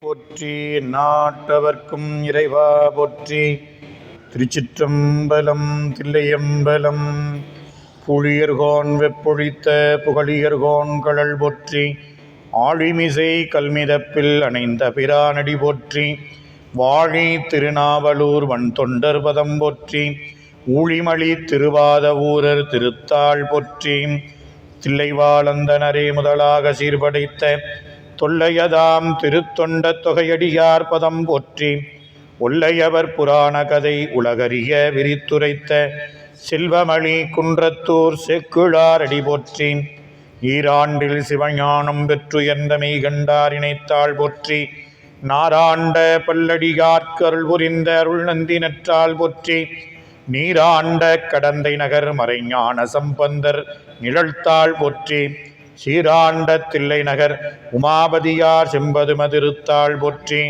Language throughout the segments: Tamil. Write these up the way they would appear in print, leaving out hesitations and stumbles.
போற்றி. நாட்டவர்க்கும் இறைவா போற்றி. திருச்சிற்றம்பலம். தில்லையம்பலம். புழியர்கோன் வெப்பொழித்த புகழியர்கோன் கழல் போற்றி. ஆழிமிசை கல்மிதப்பில் அணைந்த பிரானடி போற்றி. வாழி திருநாவலூர் வன் தொண்டர் பதம் போற்றி. ஊழிமலி திருவாத ஊரர் திருத்தாள் போற்றி. தில்லைவாழந்தனரே முதலாக சீர்படைத்த தொல்லையதாம் திருத்தொண்ட தொகையடியார் பதம் போற்றி. ஒல்லையவர் புராண கதை உலகறிய விரித்துரைத்த செல்வமளி குன்றத்தூர் செக்குழார் அடி போற்றி. ஈராண்டில் சிவஞானம் பெற்றுயர்ந்த மெய்கண்டார் இணைத்தாள் போற்றி. நாராண்ட பல்லடியார்க்கு அருள் புரிந்த அருள் நந்தி நற்றாள் போற்றி. நீராண்ட கடந்தை நகர் மறைஞான சம்பந்தர் நிழல்தாள் போற்றி. சீராண்ட தில்லை நகர் உமாபதியார் செம்பது மதிருத்தாள் போற்றி.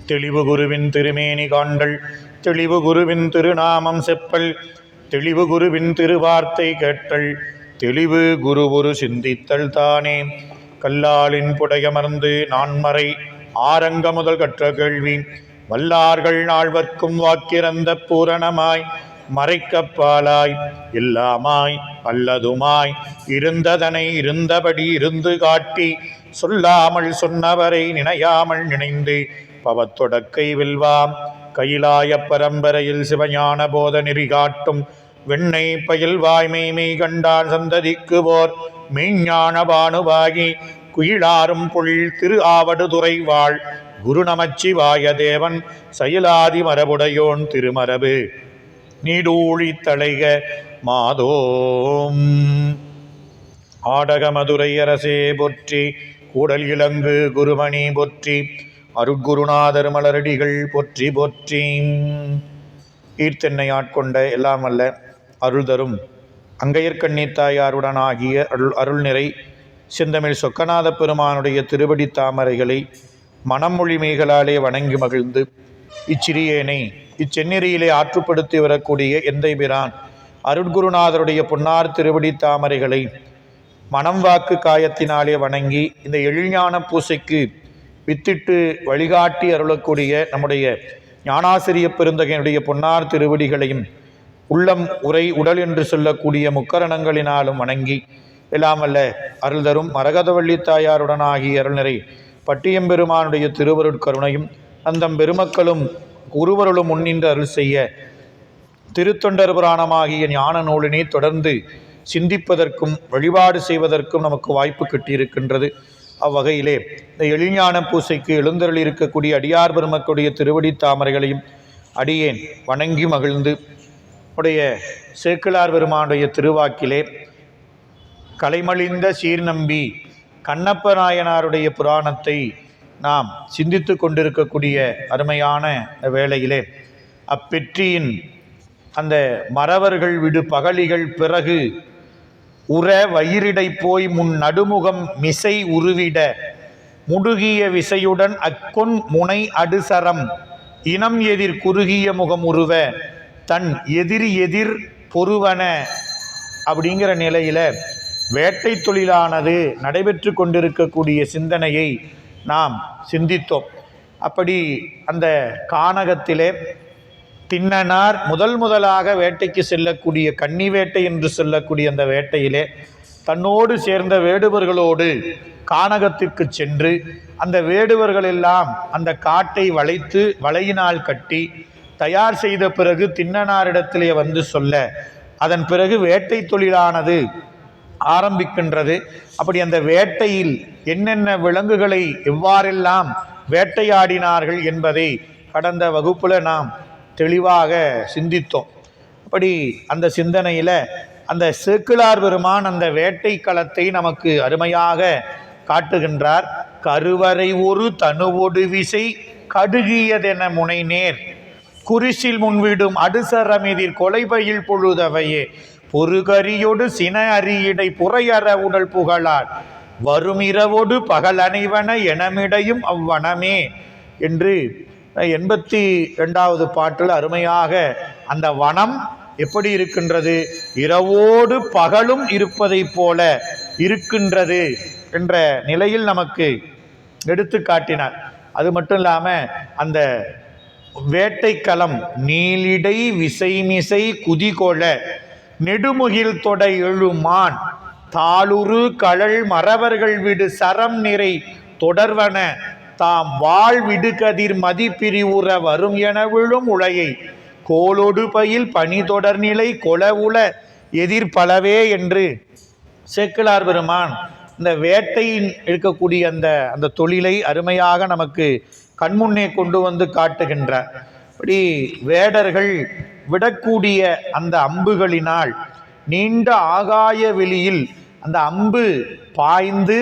தெளிவு குருவின் திருமேனி காண்டல் தெளிவு குருவின் திருநாமம் செப்பல் தெளிவு குருவின் திருவார்த்தை கேட்டல் தெளிவு குரு ஒரு சிந்தித்தல் தானே. கல்லாலின் புடையமர்ந்து நான்மறை ஆரங்க முதல் கற்ற கேள்வி வல்லார்கள் நால்வர்க்கும் வாக்கிறந்த பூரணமாய் மறைக்கப்பாலாய் எல்லாமாய் அல்லதுமாய் இருந்ததனை இருந்தபடி இருந்து காட்டி சொல்லாமல் சொன்னவரை நினையாமல் நினைந்து பவத்தொடக்கை வெல்வாம். கையிலாய பரம்பரையில் சிவஞான போத நெறி காட்டும் வெண்ணை பயில் வாய்மை கண்டான் சந்ததிக்கு போர் மெய்ஞான பானுவாகி குயிலாரும் பொழில் திரு ஆவடுதுறை வாழ் குரு நமச்சிவாய தேவன் செயலாதி மரபுடையோன் திருமரபு நீடூழி தளைக மாதோம். ஆடக மதுரை அரசே போற்றி. கூடல் இலங்கு குருமணி போற்றி. அருட்குருநாதர் மலரடிகள் போற்றி போற்றி. ஈர்த்தென்னை ஆட்கொண்ட எல்லாம் அல்ல அருள் தரும் அங்கையர்கண்ணீத்தாயாருடன் ஆகிய அருள்நிறை செந்தமிழ் சொக்கநாத பெருமானுடைய திருவடி தாமரைகளை மனமொழி மேகளாலே வணங்கி மகிழ்ந்து இச்சிறியேனை இச்செந்நெறியிலே ஆற்றுப்படுத்தி வரக்கூடிய எந்தை பிரான் அருட்குருநாதருடைய பொன்னார் திருவடி தாமரைகளை மனம் வாக்கு காயத்தினாலே வணங்கி இந்த எழில்ஞான பூசைக்கு வித்திட்டு வழிகாட்டி அருளக்கூடிய நம்முடைய ஞானாசிரிய பெருந்தகையினுடைய பொன்னார் திருவடிகளையும் உள்ளம் உரை உடல் என்று சொல்லக்கூடிய முக்கரணங்களினாலும் வணங்கி எல்லாம் அல்ல அருள் தரும் மரகதவள்ளி தாயாருடன் ஆகிய அருள்நிறை பட்டியம்பெருமானுடைய திருவருட்கருணையும் அந்த பெருமக்களும் குருவருளும் முன்னின்று அருள் செய்ய திருத்தொண்டர் புராணமாகிய ஞான நூலினை தொடர்ந்து சிந்திப்பதற்கும் வழிபாடு செய்வதற்கும் நமக்கு வாய்ப்பு கிட்டியிருக்கின்றது. அவ்வகையிலே இந்த எழில்ஞான பூசைக்கு எழுந்தருள் இருக்கக்கூடிய அடியார் பெருமக்களுடைய திருவடி தாமரைகளையும் அடியேன் வணங்கி மகிழ்ந்து உடைய சேக்கிழார் பெருமானுடைய திருவாக்கிலே கலைமலிந்த சீர்நம்பி கண்ணப்ப நாயனாருடைய புராணத்தை நாம் சிந்தித்து கொண்டிருக்கக்கூடிய அருமையான வேளையிலே அப்பெற்றியின் அந்த மறவர்கள் விடு பகலிகள் பிறகு உற வயிரிடை போய் முன் நடுமுகம் மிசை உருவிட முடுகிய விசையுடன் அக்கொன் முனை அடுசரம் இனம் எதிர் குறுகிய முகம் உருவ தன் எதிர் பொறுவன அப்படிங்கிற நிலையில வேட்டை தொழிலானது நடைபெற்று கொண்டிருக்கக்கூடிய சிந்தனையை நாம் சிந்தித்தோம். அப்படி அந்த கானகத்திலே திண்ணனார் முதலாக வேட்டைக்கு செல்லக்கூடிய கன்னி வேட்டை என்று சொல்லக்கூடிய அந்த வேட்டையிலே தன்னோடு சேர்ந்த வேடுவர்களோடு கானகத்திற்கு சென்று அந்த வேடுவர்கள் எல்லாம் அந்த காட்டை வளைத்து வலையினால் கட்டி தயார் செய்த பிறகு திண்ணனாரிடத்திலே வந்து சொல்ல அதன் பிறகு வேட்டை தொழிலானது ஆரம்பிக்கின்றது. அப்படி அந்த வேட்டையில் என்னென்ன விலங்குகளை எவ்வாறெல்லாம் வேட்டையாடினார்கள் என்பதை கடந்த வகுப்பில் நாம் தெளிவாக சிந்தித்தோம். அப்படி அந்த சிந்தனையில் அந்த சேக்கிழார் பெருமான் அந்த வேட்டை களத்தை நமக்கு அருமையாக காட்டுகின்றார். கருவறை ஒரு தனுவொடு விசை கடுகியதென முனைநேர் குறிசில் முன்விடும் அடுசரமெதிர் கொலைபயில் பொழுதவையே பொறுகரியோடு சின அரியடை புறையற உடல் புகழார் வருமிரவோடு பகல் அணைவன எனமிடையும் அவ்வனமே என்று 82வது பாட்டில் அருமையாக அந்த வனம் எப்படி இருக்கின்றது, இரவோடு பகலும் இருப்பதை போல இருக்கின்றது என்ற நிலையில் நமக்கு எடுத்து காட்டினார். அது மட்டும் இல்லாமல் அந்த வேட்டைக்களம் நீலிடை விசைமிசை குதிகொள நெடுமுகில் தொடை எழுமான் தாளுரு கழல் மறவர்கள் விடு சரம் நிறை தொடர்வன தாம் வாழ் விடுகதிர் மதிப்பிரிவுற வரும் என விழும் உலையை கோலொடு பயில் பனி தொடர் நிலை கொளவுல எதிர்பலவே என்று சேக்கிழார் பெருமான் இந்த வேட்டையின் இருக்கக்கூடிய அந்த தொழிலை அருமையாக நமக்கு கண்முன்னே கொண்டு வந்து காட்டுகின்றார். அப்படி வேடர்கள் விடக்கூடிய அந்த அம்புகளினால் நீண்ட ஆகாய வெளியில் அந்த அம்பு பாய்ந்து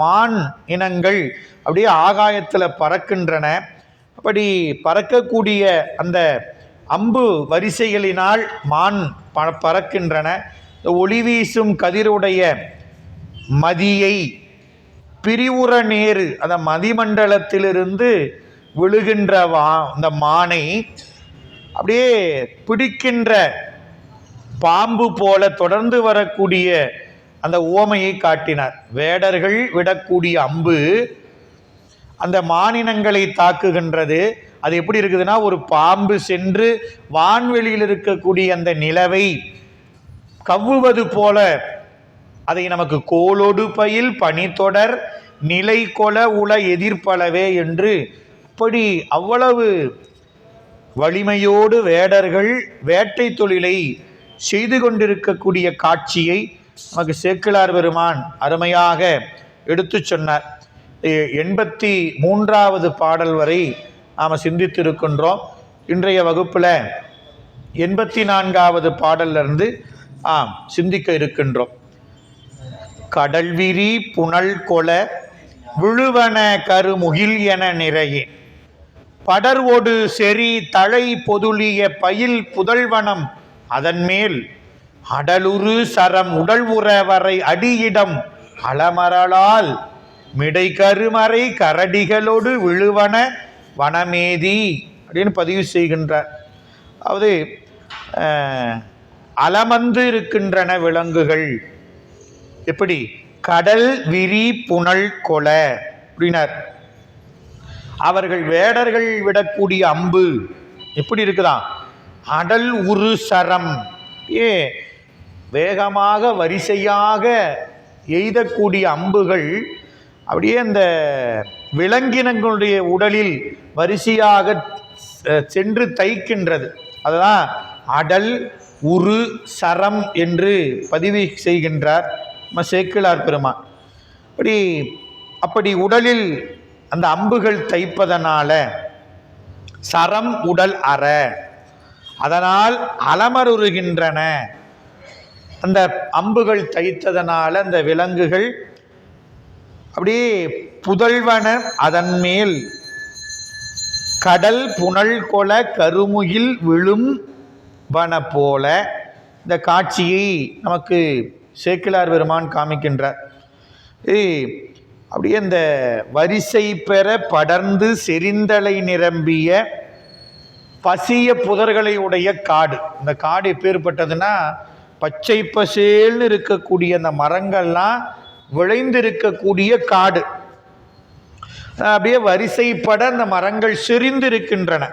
மான் இனங்கள் அப்படியே ஆகாயத்தில் பறக்கின்றன. அப்படி பறக்கக்கூடிய அந்த அம்பு வரிசைகளினால் மான் பறக்கின்றன. ஒளி வீசும் கதிருடைய மதியை பிரிவுற நேரு அந்த மதிமண்டலத்திலிருந்து விழுகின்ற அந்த மானை அப்படியே பிடிக்கின்ற பாம்பு போல தொடர்ந்து வரக்கூடிய அந்த உவமையை காட்டினார். வேடர்கள் விடக்கூடிய அம்பு அந்த மானினங்களை தாக்குகின்றது. அது எப்படி இருக்குதுன்னா, ஒரு பாம்பு சென்று வான்வெளியில் இருக்கக்கூடிய அந்த நிலவை கவ்வுவது போல அதை நமக்கு கோலோடு பயில் பனித்தொடர் நிலை கொல உல எதிர்ப்பலவே என்று அப்படி அவ்வளவு வலிமையோடு வேடர்கள் வேட்டை தொழிலை செய்து கொண்டிருக்கக்கூடிய காட்சியை நமக்கு சேக்கிழார் பெருமான் அருமையாக எடுத்து சொன்னார். 83வது பாடல் வரை நாம் சிந்தித்திருக்கின்றோம். இன்றைய வகுப்பில் 84வது பாடலிருந்து சிந்திக்க இருக்கின்றோம். கடல்விரி புனல் கொல விழுவன கருமுகில் என நிறையே படர்வொடு செறி தழை பொதுளிய பயில் புதல்வனம் அதன்மேல் அடலுரு சரம் உடல்வுற வரை அடியிடம் அலமரலால் மிடை கருமறை கரடிகளோடு விழுவன வனமேதி அப்படின்னு பதிவு செய்கின்றார். அதாவது அலமந்து இருக்கின்றன விலங்குகள். எப்படி? கடல் விரி புனல் கொல அப்படின்னார். அவர்கள் வேடர்கள் விடக்கூடிய அம்பு எப்படி இருக்குதான்? அடல் உரு சரம், வேகமாக வரிசையாக எய்தக்கூடிய அம்புகள் அப்படியே அந்த விலங்கினங்களுடைய உடலில் வரிசையாக சென்று தைக்கின்றது. அதுதான் அடல் உரு சரம் என்று பதிவு செய்கின்றார் சேக்கிழார் பெருமான். அப்படி உடலில் அந்த அம்புகள் தைப்பதனால சரம் உடல் அற, அதனால் அலமருகின்றன. அந்த அம்புகள் தைத்ததனால அந்த விலங்குகள் அப்படியே புதல்வன அதன் மேல் கடல் புனல் கொல கருமுகில் விழும் வன போல இந்த காட்சியை நமக்கு சேக்கிழார் பெருமான் காமிக்கின்றார். அப்படியே இந்த வரிசை பெற படர்ந்து செறிந்தலை நிரம்பிய பசிய புதர்களை உடைய காடு. இந்த காடு எப்பேற்பட்டதுன்னா, பச்சை பசேல்னு இருக்கக்கூடிய அந்த மரங்கள்லாம் விளைந்திருக்கக்கூடிய காடு. அப்படியே வரிசைப்பட அந்த மரங்கள் செறிந்திருக்கின்றன.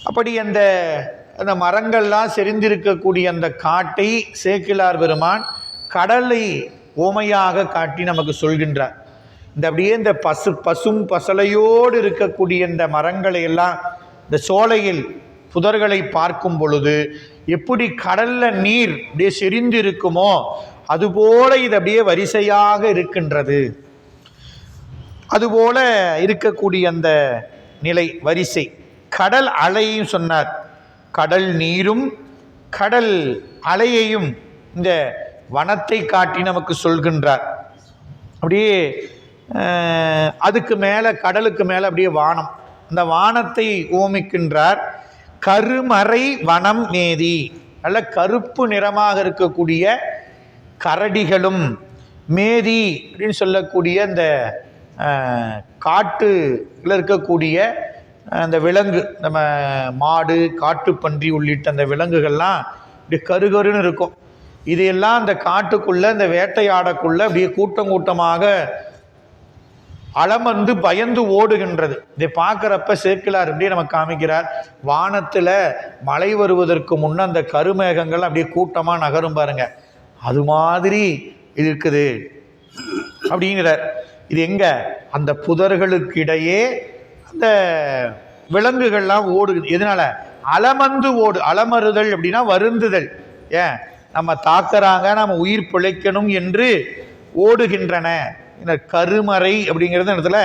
அப்படி அந்த மரங்கள்லாம் செறிந்திருக்கக்கூடிய அந்த காட்டை சேக்கிழார் பெருமான் கடலை ஓமையாக காட்டி நமக்கு சொல்கின்றார். இந்த அப்படியே இந்த பசும் பசலையோடு இருக்கக்கூடிய இந்த மரங்களை எல்லாம், இந்த சோலையில் புதர்களை பார்க்கும் பொழுது எப்படி கடல்ல நீர் அப்படியே செறிந்து இருக்குமோ அதுபோல இது அப்படியே வரிசையாக இருக்கின்றது. அதுபோல இருக்கக்கூடிய அந்த நிலை வரிசை. கடல் அலையும் சொன்னார். கடல் நீரும் கடல் அலையையும் இந்த வனத்தை காட்டி நமக்கு சொல்கின்றார். அப்படியே அதுக்கு மேலே, கடலுக்கு மேலே அப்படியே வானம், அந்த வானத்தை ஓமிக்கின்றார். கருமறை வனம் மேதி, நல்ல கருப்பு நிறமாக இருக்கக்கூடிய கரடிகளும் மேதி அப்படின்னு சொல்லக்கூடிய அந்த காட்டில் இருக்கக்கூடிய அந்த விலங்கு, நம்ம மாடு காட்டுப்பன்றி உள்ளிட்ட அந்த விலங்குகள்லாம் இப்படி கருகருன்னு இருக்கும். இதையெல்லாம் அந்த காட்டுக்குள்ளே, இந்த வேட்டையாடக்குள்ளே அப்படியே கூட்டம் கூட்டமாக அலமந்து பயந்து ஓடுகின்றது. இதை பார்க்குறப்ப சேக்கிழார் அப்படியே நம்ம காமிக்கிறார். வானத்தில் மழை வருவதற்கு முன்ன அந்த கருமேகங்கள் அப்படியே கூட்டமாக நகரும் பாருங்க, அது மாதிரி இருக்குது அப்படிங்கிறார். இது எங்க? அந்த புதர்களுக்கு இடையே அந்த விலங்குகள்லாம் ஓடுது. எதனால? அலமந்து ஓடு. அலமறுதல் அப்படின்னா வருந்துதல். ஏன் நம்ம தாக்குறாங்க, நம்ம உயிர் பிழைக்கணும் என்று ஓடுகின்றன. இந்த கருமறை அப்படிங்கிறது இடத்துல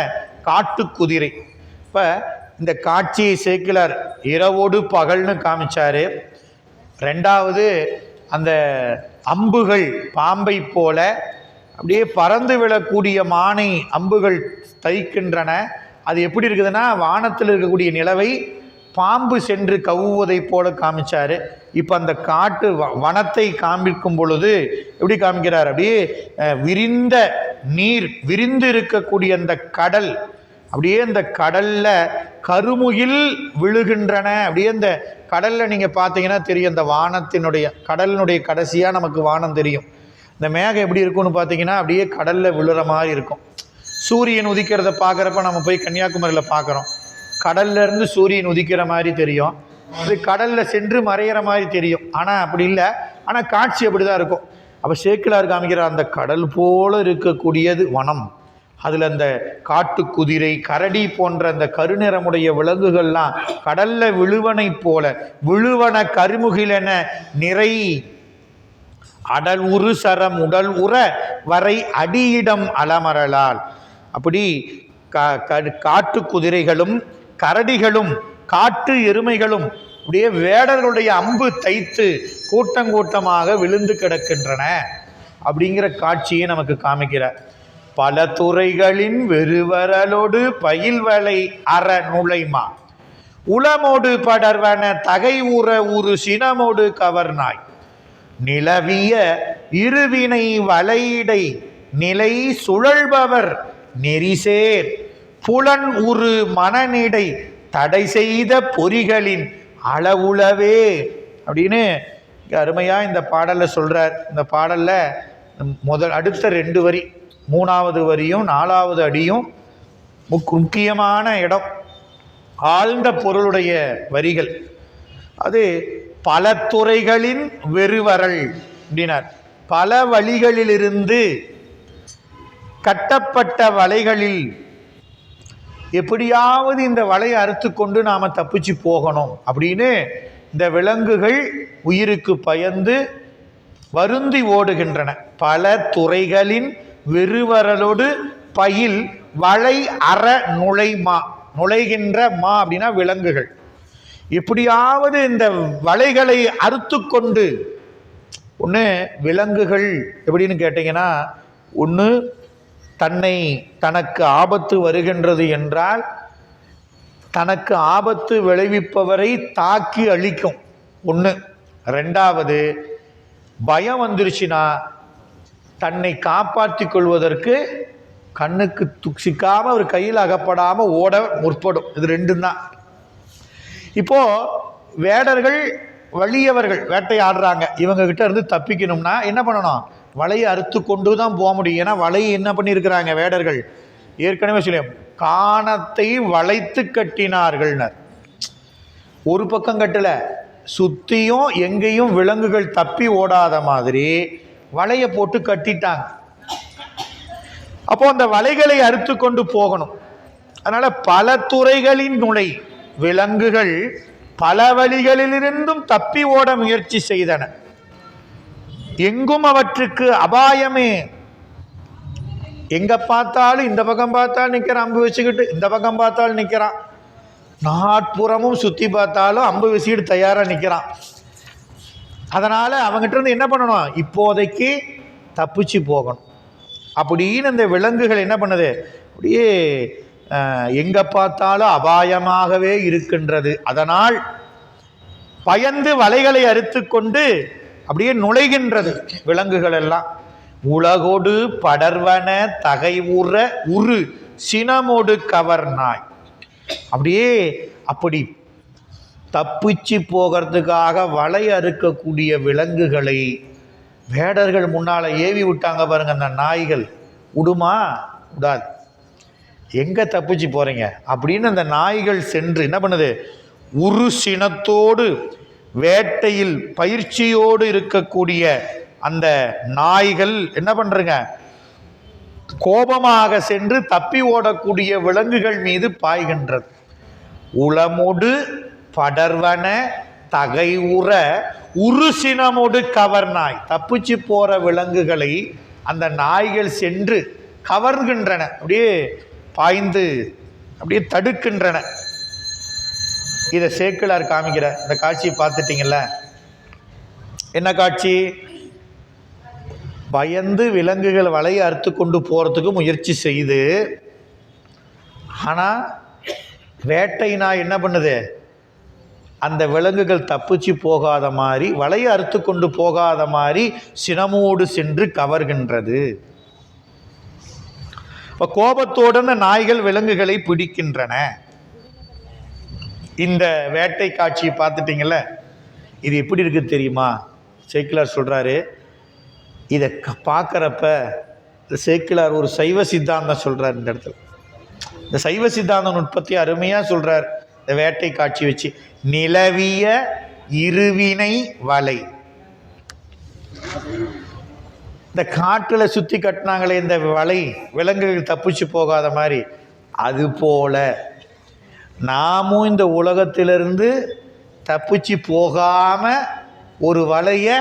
காட்டு குதிரை. இப்போ இந்த காட்சியை சேக்கிழார் இரவோடு பகல்னு காமிச்சாரு. ரெண்டாவது அந்த அம்புகள் பாம்பை போல அப்படியே பறந்து விழக்கூடிய மானை அம்புகள் தைக்கின்றன. அது எப்படி இருக்குதுன்னா வானத்தில் இருக்கக்கூடிய நிலவை பாம்பு சென்று கவ்வுவதை போல காமிச்சாரு. இப்போ அந்த காட்டு வனத்தை காமிக்கும் பொழுது எப்படி காமிக்கிறார்? அப்படியே விரிந்த நீர், விரிந்து இருக்கக்கூடிய அந்த கடல், அப்படியே இந்த கடல்ல கருமுகில் விழுகின்றன. அப்படியே இந்த கடல்ல நீங்க பார்த்தீங்கன்னா தெரியும், இந்த வானத்தினுடைய கடலினுடைய கடைசியா நமக்கு வானம் தெரியும். இந்த மேகம் எப்படி இருக்கும்னு பார்த்தீங்கன்னா அப்படியே கடல்ல விழுற மாதிரி இருக்கும். சூரியன் உதிக்கிறத பார்க்குறப்ப நம்ம போய் கன்னியாகுமரியில் பார்க்குறோம், கடல்ல இருந்து சூரியன் உதிக்கிற மாதிரி தெரியும், அது கடல்ல சென்று மறையிற மாதிரி தெரியும். ஆனால் அப்படி இல்லை, ஆனால் காட்சி அப்படிதான் இருக்கும். அப்போ சேக்கிழார் காமிக்கிற அந்த கடல் போல இருக்கக்கூடியது வனம். அதில் அந்த காட்டு குதிரை, கரடி போன்ற அந்த கருநிறமுடைய விலங்குகள்லாம் கடல்ல விழுவனை போல விழுவன கருமுகிலென நிறை அடல் உரு சரம் உடல் உற வரை அடியிடம் அலமரலால். அப்படி காட்டு குதிரைகளும் கரடிகளும் காட்டு எருமைகளும் அப்படியே வேடர்களுடைய அம்பு தைத்து கூட்டங்கூட்டமாக விழுந்து கிடக்கின்றன அப்படிங்கிற காட்சியை நமக்கு காமிக்கிறார். பல துறைகளின் வெறுவரலோடு பயில்வலை அற நுழைமா உளமோடு படர்வன தகை உற உரு சினமோடு கவர்நாய் நிலவிய இருவினை வலையிடை நிலை சுழல்பவர் நெறிசேர் புலன் உரு மனநிடை தடை செய்த பொறிகளின் அளவுளவே அப்படின்னு அருமையா இந்த பாடல்ல சொல்றார். இந்த பாடல்ல அடுத்த 2 வரி, 3வது வரியும் 4வது அடியும் முக்கியமான இடம், ஆழ்ந்த பொருளுடைய வரிகள். அது பல துறைகளின் வெறுவரல் அப்படின்னார். பல வழிகளிலிருந்து கட்டப்பட்ட வலைகளில் எப்படியாவது இந்த வலையை அறுத்து கொண்டு நாம தப்பிச்சு போகணும் அப்படின்னு இந்த விலங்குகள் உயிருக்கு பயந்து வருந்தி ஓடுகின்றன. பல துறைகளின் வெறுவரலோடு பயில் வலை அற நுழைமா, நுழைகின்ற மா அப்படின்னா விலங்குகள், எப்படியாவது இந்த வலைகளை அறுத்து கொண்டு. ஒன்று விலங்குகள் எப்படின்னு கேட்டிங்கன்னா, ஒன்று தனக்கு ஆபத்து வருகின்றது என்றால் தனக்கு ஆபத்து விளைவிப்பவரை தாக்கி அழிக்கும் ஒன்று. ரெண்டாவது பயம் வந்துருச்சுன்னா தன்னை காப்பாற்றி கொள்வதற்கு கண்ணுக்கு துக்சிக்காம ஒரு கையில் அகப்படாம ஓட முற்படும். இது 2 தான். இப்போ வேடர்கள் வலியவர்கள் வேட்டையாடுறாங்க, இவங்க கிட்ட இருந்து தப்பிக்கணும்னா என்ன பண்ணணும்? வலையை அறுத்து கொண்டு தான் போக முடியும். ஏன்னா வலையை என்ன பண்ணியிருக்கிறாங்க வேடர்கள்? ஏற்கனவே சொல்ல காணத்தை வளைத்து கட்டினார்கள்னர். ஒரு பக்கம் கட்டல, சுத்தியும் எங்கேயும் விலங்குகள் தப்பி ஓடாத மாதிரி வலையை போட்டு கட்டிட்டாங்க. அப்போ அந்த வலைகளை அறுத்து கொண்டு போகணும். அதனால பல துறைகளின் நுழை விலங்குகள் பல வழிகளிலிருந்தும் தப்பி ஓட முயற்சி செய்தன. எங்கும் அவற்றுக்கு அபாயமே. எங்க பார்த்தாலும் இந்த பக்கம் பார்த்தாலும் நிற்கிறான் அம்பு வச்சுக்கிட்டு, இந்த பக்கம் பார்த்தாலும் நிற்கிறான், நாட்புறமும் சுற்றி பார்த்தாலும் அம்பு வச்சுக்கிட்டு தயாராக நிற்கிறான். அதனால் அவங்ககிட்ட இருந்து என்ன பண்ணணும்? இப்போதைக்கு தப்பிச்சு போகணும் அப்படின்னு இந்த விலங்குகள் என்ன பண்ணுது? அப்படியே எங்கே பார்த்தாலும் அபாயமாகவே இருக்கின்றது. அதனால் பயந்து வலைகளை அறுத்து கொண்டு அப்படியே நுழைகின்றது விலங்குகள் எல்லாம். உலகோடு படர்வன தகை உற உரு சினமோடு கவர்நாய். அப்படியே அப்படி தப்பிச்சு போகிறதுக்காக வலை அறுக்கக்கூடிய விலங்குகளை வேடர்கள் முன்னால் ஏவி விட்டாங்க பாருங்க. அந்த நாய்கள் விடுமா? விடாது. எங்கே தப்பிச்சு போகிறீங்க அப்படின்னு அந்த நாய்கள் சென்று என்ன பண்ணுது, உரு சினத்தோடு வேட்டையில் பயிற்சியோடு இருக்கக்கூடிய அந்த நாய்கள் என்ன பண்ணுறங்க, கோபமாக சென்று தப்பி ஓடக்கூடிய விலங்குகள் மீது பாய்கின்றது. உளமொடு படர்வன தகை உற உருசினமோடு கவர்நாய். தப்பிச்சு போற விலங்குகளை அந்த நாய்கள் சென்று கவர்கின்றன, அப்படியே பாய்ந்து அப்படியே தடுக்கின்றன. இதை சேக்கிழார் காமிக்கிற இந்த காட்சியை பார்த்துட்டீங்கல்ல. என்ன காட்சி? பயந்து விலங்குகள் வலையை அறுத்து கொண்டு போறதுக்கு முயற்சி செய்து, ஆனா வேட்டை நாய் என்ன பண்ணுது, அந்த விலங்குகள் தப்பிச்சு போகாத மாதிரி, வலையை அறுத்து கொண்டு போகாத மாதிரி சினமோடு சென்று கவர்கின்றது. இப்போ கோபத்தோடு அந்த நாய்கள் விலங்குகளை பிடிக்கின்றன. இந்த வேட்டை காட்சியை பார்த்துட்டீங்கல்ல. இது எப்படி இருக்கு தெரியுமா? சேக்கிழார் சொல்றாரு, இதை பார்க்குறப்ப சேக்கிழார் ஒரு சைவ சித்தாந்தம் சொல்றார். இந்த இடத்துல இந்த சைவ சித்தாந்த நுட்பத்தை அருமையாக சொல்றார். இந்த வேட்டை காட்சி வச்சு, நிலவிய இருவினை வலை. இந்த காட்டில் சுற்றி கட்டினாங்களே இந்த வலை, விலங்குகள் தப்பிச்சு போகாத மாதிரி, அது போல நாமும் இந்த உலகத்திலிருந்து தப்பிச்சு போகாம ஒரு வலையை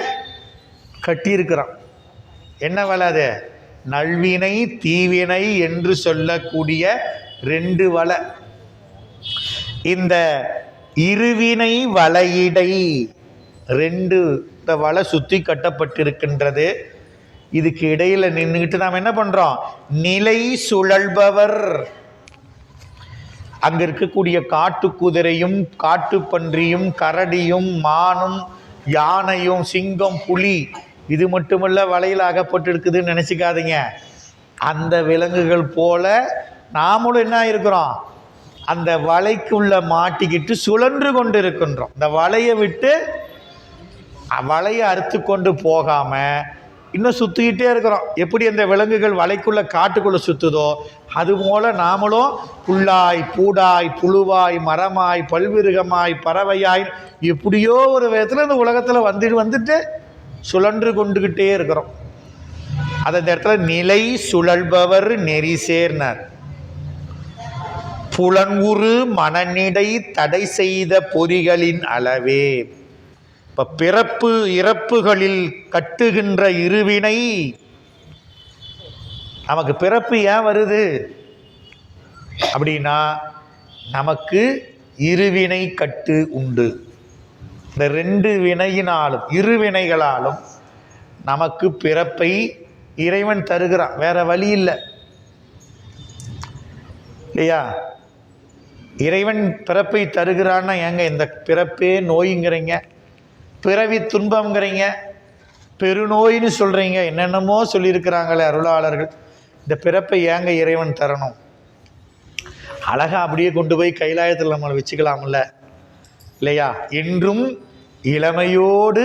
கட்டியிருக்கிறோம். என்ன வலை அது? நல்வினை தீவினை என்று சொல்லக்கூடிய 2 வலை. இந்த இருவினை வலையிடை 2 வலை சுற்றி கட்டப்பட்டிருக்கின்றது. இதுக்கு இடையில நின்றுக்கிட்டு நாம் என்ன பண்றோம்? நிலை சுழல்பவர். அங்க இருக்கக்கூடிய காட்டு குதிரையும் காட்டுப்பன்றியும் கரடியும் மானும் யானையும் சிங்கம் புலி இது மட்டுமல்ல வலையில் அகப்பட்டு இருக்குதுன்னு நினைச்சுக்காதீங்க. அந்த விலங்குகள் போல நாமளும் என்ன இருக்கிறோம், அந்த வலைக்குள்ள மாட்டிக்கிட்டு சுழன்று கொண்டு இருக்கின்றோம். இந்த வலையை விட்டு வலையை அறுத்து கொண்டு போகாம இன்னும் சுற்றிக்கிட்டே இருக்கிறோம். எப்படி அந்த விலங்குகள் வலைக்குள்ள காட்டுக்குள்ளே சுற்றுதோ அதுபோல் நாமளும் புல்லாய் பூடாய் புழுவாய் மரமாய் பல்விருகமாய் பறவையாய் எப்படியோ ஒரு விதத்தில் இந்த உலகத்தில் வந்துட்டு சுழன்று கொண்டுகிட்டே இருக்கிறோம். அந்த இடத்துல நிலை சுழல்பவர் நெறி சேர்னார். புலன்வுறு மனநிடை தடை செய்த பொறிகளின் அளவே. இப்போ பிறப்பு இறப்புகளில் கட்டுகின்ற இருவினை. நமக்கு பிறப்பு ஏன் வருது அப்படின்னா, நமக்கு இருவினை கட்டு உண்டு. இந்த 2 வினையினாலும் இருவினைகளாலும் நமக்கு பிறப்பை இறைவன் தருகிறான். வேற வழி இல்லை இல்லையா? இறைவன் பிறப்பை தருகிறான்னா ஏங்க இந்த பிறப்பே நோய்ங்கிறீங்க, பிறவி துன்பம்ங்கிறீங்க, பெருநோயின்னு சொல்கிறீங்க, என்னென்னமோ சொல்லியிருக்கிறாங்களே அருளாளர்கள். இந்த பிறப்பை ஏங்க இறைவன் தரணும்? அழகாக அப்படியே கொண்டு போய் கைலாயத்தில் நம்மளை வச்சுக்கலாம்ல இல்லையா? என்றும் இளமையோடு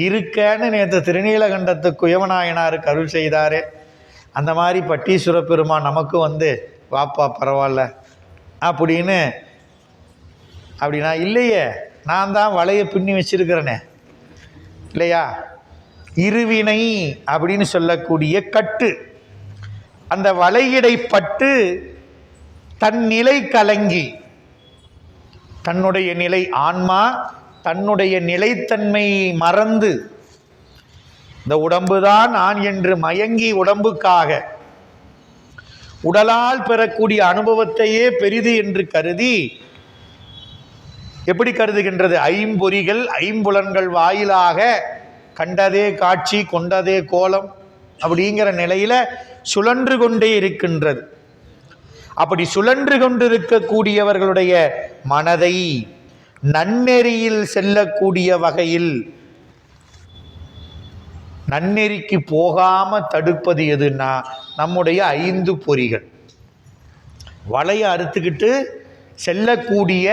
இருக்கன்னு நேற்று திருநீலகண்டத்து குயவநாயனாருக்கு அருள் செய்தாரே, அந்த மாதிரி பட்டீஸ்வர பெருமான் நமக்கு வாப்பா பரவாயில்ல அப்படின்னா இல்லையே, நான் தான் வலையை பின்னி வச்சிருக்கிறேனே இல்லையா? இருவினை அப்படின்னு சொல்லக்கூடிய கட்டு, அந்த வலையிடைப்பட்டு தன் நிலை கலங்கி, தன்னுடைய நிலை ஆன்மா தன்னுடைய நிலைத்தன்மை மறந்து, இந்த உடம்புதான் நான் என்று மயங்கி உடம்புக்காக உடலால் பெறக்கூடிய அனுபவத்தையே பெரிது என்று கருதி, எப்படி கருதுகின்றது? ஐம்பொறிகள் ஐம்புலன்கள் வாயிலாக கண்டதே காட்சி கொண்டதே கோலம் அப்படிங்கிற நிலையில சுழன்று கொண்டே இருக்கின்றது. அப்படி சுழன்று கொண்டிருக்கக்கூடியவர்களுடைய மனதை நன்னெறியில் செல்லக்கூடிய வகையில் நன்னெறிக்கு போகாம தடுப்பது எதுன்னா நம்முடைய 5 பொறிகள். வலையை அறுத்துக்கிட்டு செல்லக்கூடிய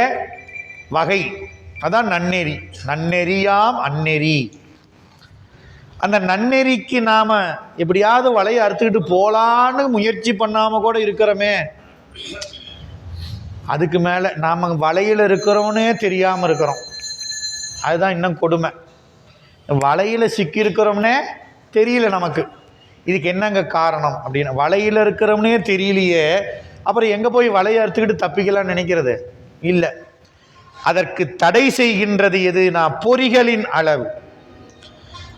வகை அதான் நன்னெறி. நன்னெறியாம் அந்நெறி. அந்த நன்னெறிக்கு நாம எப்படியாவது வலையை அறுத்துக்கிட்டு போலான்னு முயற்சி பண்ணாம கூட இருக்கிறோமே, அதுக்கு மேலே நாம் வலையில் இருக்கிறோன்னே தெரியாமல் இருக்கிறோம். அதுதான் இன்னும் கொடுமை. வலையில் சிக்கியிருக்கிறோம்னே தெரியல நமக்கு. இதுக்கு என்னங்க காரணம் அப்படின்னு, வலையில் இருக்கிறோம்னே தெரியலையே, அப்புறம் எங்கே போய் வலையை அறுத்துக்கிட்டு தப்பிக்கலாம்னு நினைக்கிறது இல்லை. அதற்கு தடை செய்கின்றது எதுனா பொறிகளின் அளவு.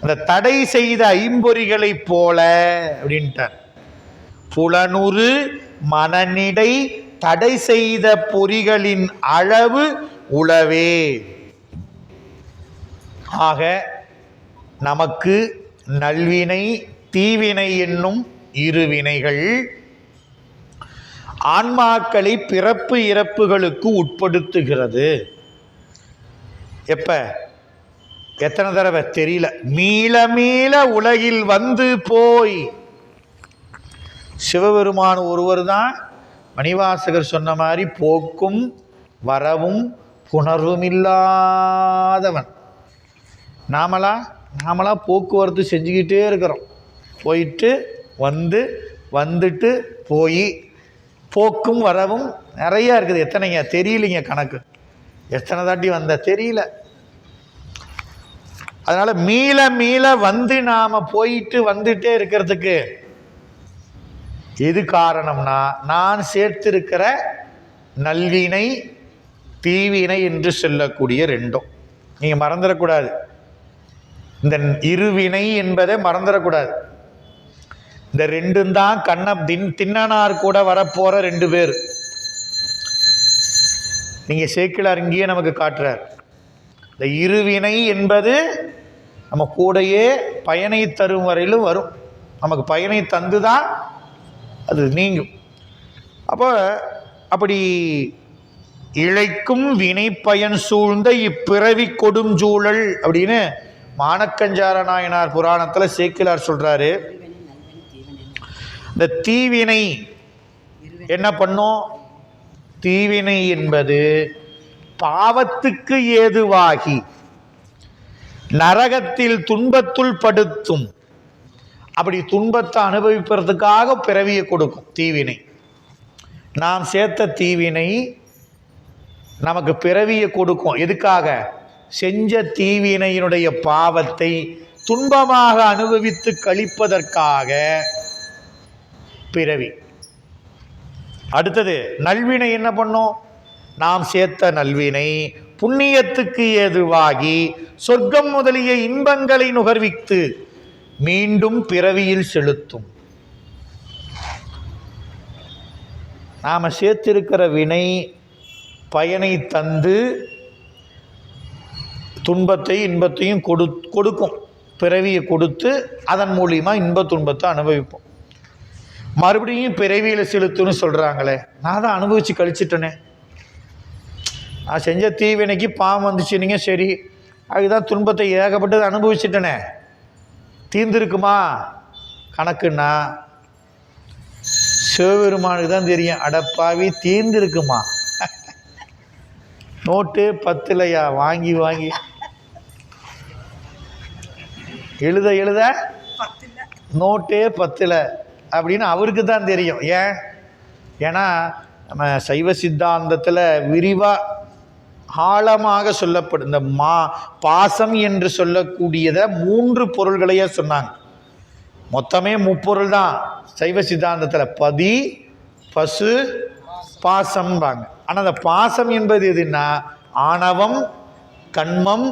அந்த தடை செய்த ஐம்பொறிகளை போல அப்படின்ட்டார். புலனுறு மனநிடை தடை செய்த பொறிகளின் அளவு உளவே. ஆக நமக்கு நல்வினை தீவினை என்னும் இருவினைகள் ஆன்மாக்களை பிறப்பு இறப்புகளுக்கு உட்படுத்துகிறது. எப்ப எத்தனை தடவை தெரியல. மீள மீள உலகில் வந்து போய் சிவபெருமான் ஒருவர் தான் மணிவாசகர் சொன்ன மாதிரி போக்கும் வரவும் புணர்வும் இல்லாதவன். நாமளா போக்குவரத்து செஞ்சுக்கிட்டே இருக்கிறோம். போயிட்டு வந்துட்டு போய் போக்கும் வரவும் நிறையா இருக்குது. எத்தனைங்க தெரியலைங்க கணக்கு. எத்தனை தாட்டி வந்த தெரியல. அதனால் மீள மீள வந்து நாம் போயிட்டு வந்துட்டே இருக்கிறதுக்கு எது காரணம்னா, நான் சேர்த்திருக்கிற நல்வினை தீவினை என்று சொல்லக்கூடிய ரெண்டும். நீங்கள் மறந்துடக்கூடாது. இந்த இருவினை என்பதை மறந்துடக்கூடாது. இந்த ரெண்டும் தான் தின்னனார் கூட வரப்போற ரெண்டு பேர். நீங்க சேக்கிழார் இங்கேயே நமக்கு காட்டுறார். இந்த இருவினை என்பது நம்ம கூடையே பயனை தரும் வரையிலும் வரும். நமக்கு பயனை தந்துதான் அது நீங்கும். அப்படி இழைக்கும் வினை பயன் சூழ்ந்த இப்பிறவி கொடும் சூழல் அப்படின்னு மானக்கஞ்சார நாயனார் புராணத்தில் சேக்கிழார் சொல்றாரு. இந்த தீவினை என்ன பண்ணும்? தீவினை என்பது பாவத்துக்கு ஏதுவாகி நரகத்தில் துன்பத்துள் படுத்தும். அப்படி துன்பத்தை அனுபவிப்பதற்காக பிறவியை கொடுக்கும் தீவினை. நாம் சேர்த்த தீவினை நமக்கு பிறவியை கொடுக்கும். எதுக்காக? செஞ்ச தீவினையினுடைய பாவத்தை துன்பமாக அனுபவித்து கழிப்பதற்காக பிறவி. அடுத்தது நல்வினை என்ன பண்ணும்? நாம் சேர்த்த நல்வினை புண்ணியத்துக்கு ஏதுவாகி சொர்க்கம் முதலிய இன்பங்களை நுகர்வித்து மீண்டும் பிறவியில் செலுத்தும். நாம் சேர்த்திருக்கிற வினை பயனை தந்து துன்பத்தை இன்பத்தையும் கொடுக்கும். பிறவியை கொடுத்து அதன் மூலியமா இன்ப துன்பத்தை அனுபவிப்போம். மறுபடியும் பிறவியில் செலுத்துன்னு சொல்கிறாங்களே, நான் தான் அனுபவித்து கழிச்சிட்டேனே. நான் செஞ்ச தீவினைக்கு பாவம் வந்துச்சு, நீங்கள் சரி அதுதான் துன்பத்தை ஏகப்பட்டது அனுபவிச்சிட்டேனே, தீர்ந்திருக்குமா கணக்குன்னா சிவபெருமானுக்கு தான் தெரியும். அடப்பாவி தீர்ந்திருக்குமா? நோட்டு 10 வாங்கி எழுத நோட்டே 10 அப்படின்னு அவருக்கு தான் தெரியும். ஏன்னா நம்ம சைவ சித்தாந்தத்தில் விரிவாக ஆழமாக சொல்லப்படும். இந்த பாசம் என்று சொல்லக்கூடியதை 3 பொருள்களையே சொன்னாங்க. மொத்தமே 3 பொருள் தான் சைவ சித்தாந்தத்தில். பதி பசு பாசம்பாங்க. ஆனால் அந்த பாசம் என்பது எதுன்னா ஆணவம் கண்மம்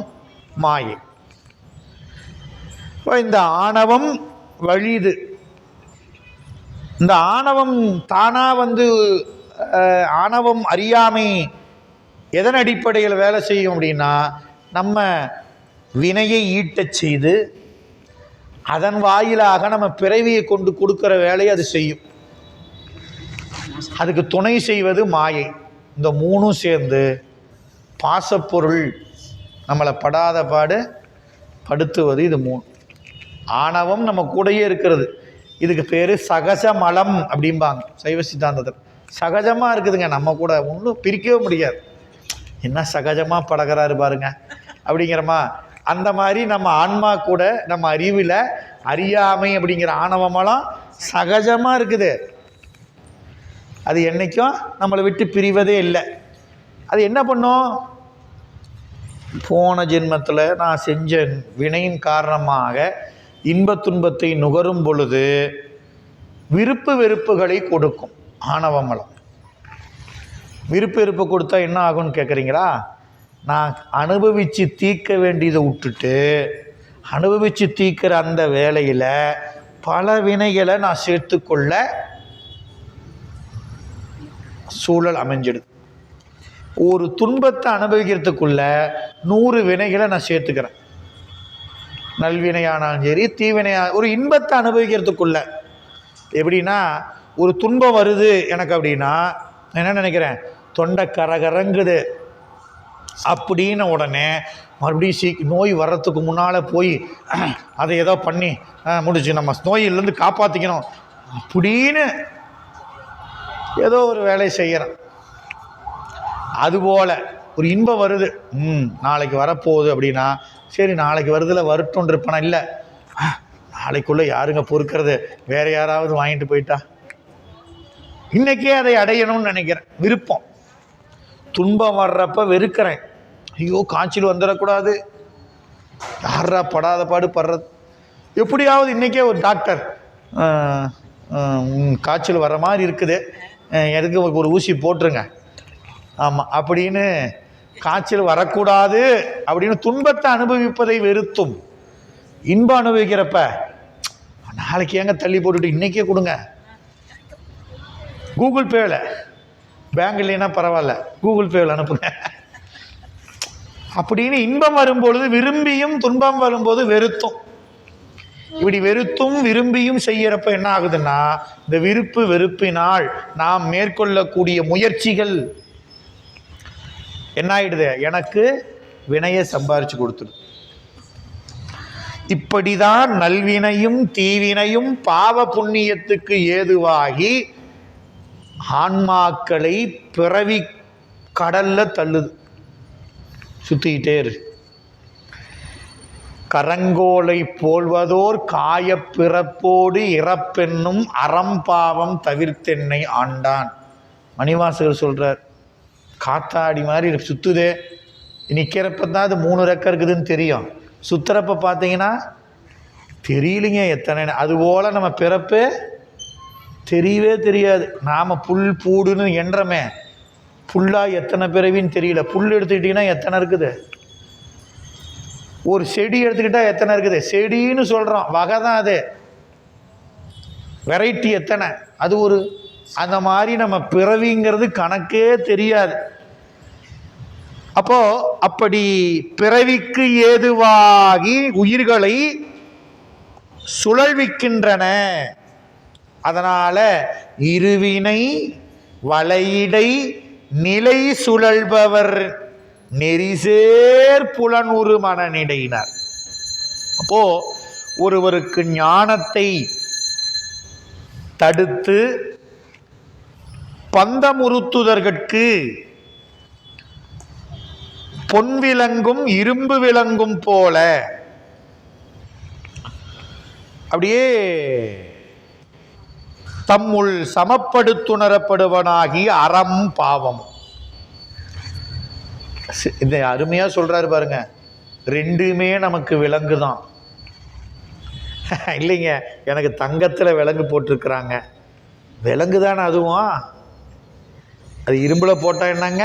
மாயை. இந்த ஆணவம் வழிது. இந்த ஆணவம் தானாக ஆணவம் அறியாமை எதன் அடிப்படையில் வேலை செய்யும் அப்படின்னா, நம்ம வினையை ஈட்டச் செய்து அதன் வாயிலாக நம்ம பிறவியை கொண்டு கொடுக்குற வேலையை அது செய்யும். அதுக்கு துணை செய்வது மாயை. இந்த 3ம் சேர்ந்து பாசப்பொருள் நம்மளை படாத பாடு படுத்துவது. இது 3. ஆணவம் நம்ம கூடயே இருக்கிறது. இதுக்கு பேர் சகஜ மலம் அப்படிம்பாங்க சைவ சித்தாந்தத்தில். சகஜமாக இருக்குதுங்க நம்ம கூட, ஒன்றும் பிரிக்கவே முடியாது. என்ன சகஜமாக பழகிறாரு பாருங்க அப்படிங்கிறமா. அந்த மாதிரி நம்ம ஆன்மா கூட நம்ம அறிவில் அறியாமை அப்படிங்கிற ஆணவமெல்லாம் சகஜமாக இருக்குது. அது என்றைக்கும் நம்மளை விட்டு பிரிவதே இல்லை. அது என்ன பண்ணும்? போன ஜென்மத்தில் நான் செஞ்ச வினையின் காரணமாக இன்பத் துன்பத்தை நுகரும் பொழுது விருப்பு வெறுப்புகளை கொடுக்கும். ஆணவமலம் விருப்பு வெறுப்பு கொடுத்தா என்ன ஆகும்னு கேட்குறீங்களா? நான் அனுபவித்து தீர்க்க வேண்டியதை விட்டுட்டு அனுபவித்து தீர்க்கிற அந்த வேலையில் பல வினைகளை நான் சேர்த்துக்கொள்ள சூழல் அமைஞ்சிடுது. ஒரு துன்பத்தை அனுபவிக்கிறதுக்குள்ள 100 வினைகளை நான் சேர்த்துக்கிறேன். நல்வினையானாலும் சரி, தீவினையா. ஒரு இன்பத்தை அனுபவிக்கிறதுக்குள்ள எப்படின்னா, ஒரு துன்பம் வருது எனக்கு அப்படின்னா என்ன நினைக்கிறேன்? தொண்டை கரகரங்குது அப்படின்னு உடனே மறுபடியும் நோய் வர்றதுக்கு முன்னால் போய் அதை ஏதோ பண்ணி முடிச்சு நம்ம நோயிலேருந்து காப்பாற்றிக்கணும் அப்படின்னு ஏதோ ஒரு வேலையை செய்கிறேன். அதுபோல் ஒரு இன்பம் வருது, நாளைக்கு வரப்போகுது அப்படின்னா சரி நாளைக்கு வருதுல வரட்டும்னு இருப்பேனா? இல்லை, நாளைக்குள்ளே யாருங்க பொறுக்கிறது, வேறு யாராவது வாங்கிட்டு போயிட்டா. இன்றைக்கே அதை அடையணும்னு நினைக்கிறேன். விருப்பம். துன்பம் வர்றப்ப வெறுக்கிறேன். ஐயோ காய்ச்சல் வந்துடக்கூடாது, யாரா படாத பாடு படுறது. எப்படியாவது இன்றைக்கே ஒரு டாக்டர் காய்ச்சல் வர மாதிரி இருக்குது, எதுக்கு ஒரு ஊசி போட்டுருங்க, ஆமாம் அப்படின்னு காய்ச்சல் வரக்கூடாது அப்படின்னு துன்பத்தை அனுபவிப்பதை வெறுத்தும். இன்பம் அனுபவிக்கிறப்ப நாளைக்கு ஏங்க தள்ளி போட்டுட்டு இன்றைக்கே கொடுங்க, கூகுள் பேவில், பேங்க் இல்லைன்னா பரவாயில்ல கூகுள் பேவில் அனுப்புங்க அப்படின்னு இன்பம் வரும்பொழுது விரும்பியும் துன்பம் வரும்போது வெறுத்தும். இப்படி வெறுத்தும் விரும்பியும் செய்யறப்ப என்ன ஆகுதுன்னா, இந்த விருப்பு வெறுப்பினால் நாம் மேற்கொள்ளக்கூடிய முயற்சிகள் என்ன ஆயிடுது? எனக்கு வினையை சம்பாரிச்சு கொடுத்துடும். இப்படிதான் நல்வினையும் தீவினையும் பாவ புண்ணியத்துக்கு ஏதுவாகி ஆன்மாக்களை பிறவி கடல்ல தள்ளுது. சுத்திக்கிட்டே இரு. கரங்கோலை போல்வதோர் காய பிறப்போடு இறப்பென்னும் அறம்பாவம் தவிர்த்தென்னை ஆண்டான். மணிவாசகர் சொல்றார். காத்தாடி மாதிரி சுத்துதே, நிற்கிறப்ப தான் அது 3 ரெக்கை இருக்குதுன்னு தெரியும், சுத்துறப்ப பார்த்தீங்கன்னா தெரியலிங்க எத்தனை. அதுபோல் நம்ம பிறப்பு தெரியவே தெரியாது. நாம் புல் பூடுன்னு என்றமே, புல்லாக எத்தனை பிறவின்னு தெரியல. புல் எடுத்துக்கிட்டிங்கன்னா எத்தனை இருக்குது, ஒரு செடி எடுத்துக்கிட்டால் எத்தனை இருக்குது. செடின்னு சொல்கிறோம், வகை தான் அது, வெரைட்டி எத்தனை, அது ஒரு. அந்த மாதிரி நம்ம பிறவிங்கிறது கணக்கே தெரியாது. அப்போ அப்படி பிறவிக்கு ஏதுவாகி உயிர்களை சுழல்விக்கின்றன. அதனால இருவினை வளையிடை நிலை சுழல்பவர் நெறிசேர் புலனுறு மனநிடையினர். அப்போ ஒருவருக்கு ஞானத்தை தடுத்து பந்தமுறுத்துதற்கு பொன் விலங்கும் இரும்பு விலங்கும் போல அப்படியே தம்முள் சமப்படுத்துணரப்படுவனாகி அறம் பாவம். இந்த அருமையா சொல்றாரு பாருங்க. ரெண்டுமே நமக்கு விலங்கு தான். இல்லைங்க, எனக்கு தங்கத்துல விலங்கு போட்டிருக்கிறாங்க. விலங்கு தானே அதுவும். அது இரும்புல போட்டா என்னங்க?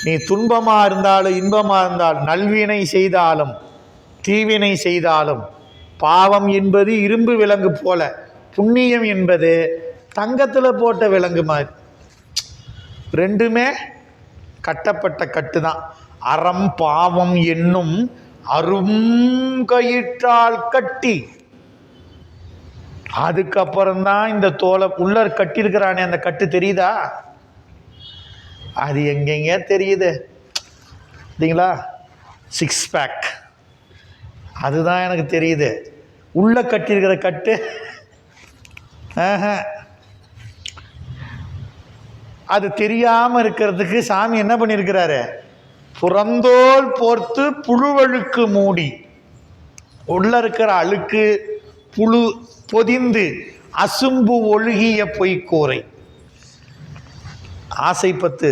நீ துன்பமா இருந்தாலும் இன்பமா இருந்தாலும், நல்வினை செய்தாலும் தீவினை செய்தாலும், பாவம் என்பது இரும்பு விலங்கு போல, புண்ணியம் என்பது தங்கத்துல போட்ட விலங்கு மாதிரி. ரெண்டுமே கட்டப்பட்ட கட்டுதான். அறம் பாவம் என்னும் அரும் கயிற்றால் கட்டி, அதுக்கப்புறம்தான் இந்த தோலை உள்ள கட்டியிருக்கிறானே அந்த கட்டு தெரியுதா? அது எங்கெங்க தெரியுது இல்லைங்களா? 6 பேக் அதுதான் எனக்கு தெரியுது. உள்ள கட்டியிருக்கிற கட்டு அது தெரியாம இருக்கிறதுக்கு சாமி என்ன பண்ணியிருக்கிறாரு? புறந்தோல் போர்த்து புழுவழுக்கு மூடி, உள்ள இருக்கிற அழுக்கு புழு பொதிந்து அசும்பு ஒழுகிய பொய்க்கூரை. ஆசை பத்து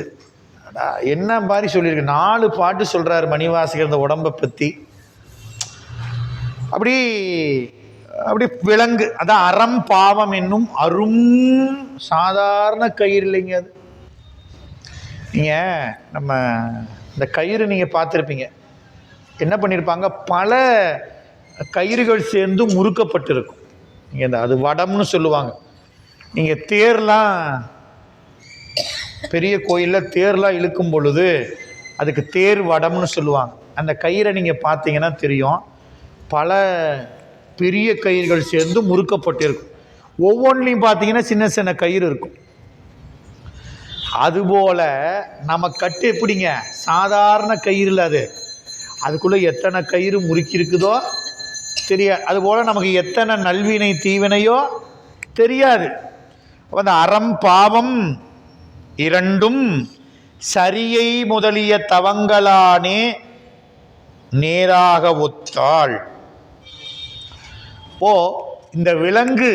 என்ன மாதிரி சொல்லியிருக்கு, 4 பாட்டு சொல்றாரு மணிவாசகர் இந்த உடம்பை பத்தி. அப்படி அப்படி விலங்கு, அதான் அறம் பாவம் என்னும் அரும் சாதாரண கயிறு இல்லைங்க அது. நீங்க நம்ம இந்த கயிறு நீங்க பார்த்துருப்பீங்க, என்ன பண்ணியிருப்பாங்க, பல கயிறுகள் சேர்ந்து முறுக்கப்பட்டிருக்கும். நீங்க இந்த அது வடம்னு சொல்லுவாங்க. நீங்க தேர்லாம் பெரிய கோயிலில் தேர்லாம் இழுக்கும் பொழுது அதுக்கு தேர் வடம்னு சொல்லுவாங்க. அந்த கயிறை நீங்கள் பார்த்தீங்கன்னா தெரியும், பல பெரிய கயிறுகள் சேர்ந்து முறுக்கப்பட்டிருக்கும். ஒவ்வொன்றிலையும் பார்த்தீங்கன்னா சின்ன சின்ன கயிறு இருக்கும். அதுபோல் நம்ம கட்டு எப்படிங்க, சாதாரண கயிறுல அதுக்குள்ளே எத்தனை கயிறு முறுக்கி இருக்குதோ தெரியாது. அதுபோல் நமக்கு எத்தனை நல்வினை தீவினையோ தெரியாது. அந்த அறம் பாவம் இரண்டும் சரியை முதலிய தவங்களானே நேராக ஒத்தாள். இந்த விலங்கு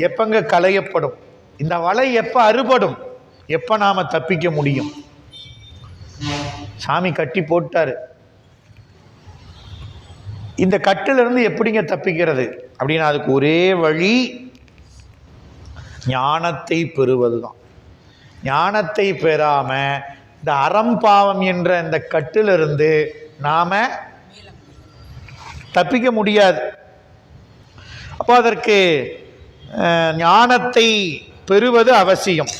எப்பங்க களையப்படும், இந்த வலை எப்ப அறுபடும், எப்ப நாம தப்பிக்க முடியும்? சாமி கட்டி போட்டாரு, இந்த கட்டிலிருந்து எப்படிங்க தப்பிக்கிறது அப்படின்னா அதுக்கு ஒரே வழி ஞானத்தை பெறுவதுதான். ஞானத்தை பெறாம இந்த அறம்பாவம் என்ற இந்த கட்டிலிருந்து நாம தப்பிக்க முடியாது. அப்போ அதற்கு ஞானத்தை பெறுவது அவசியம்.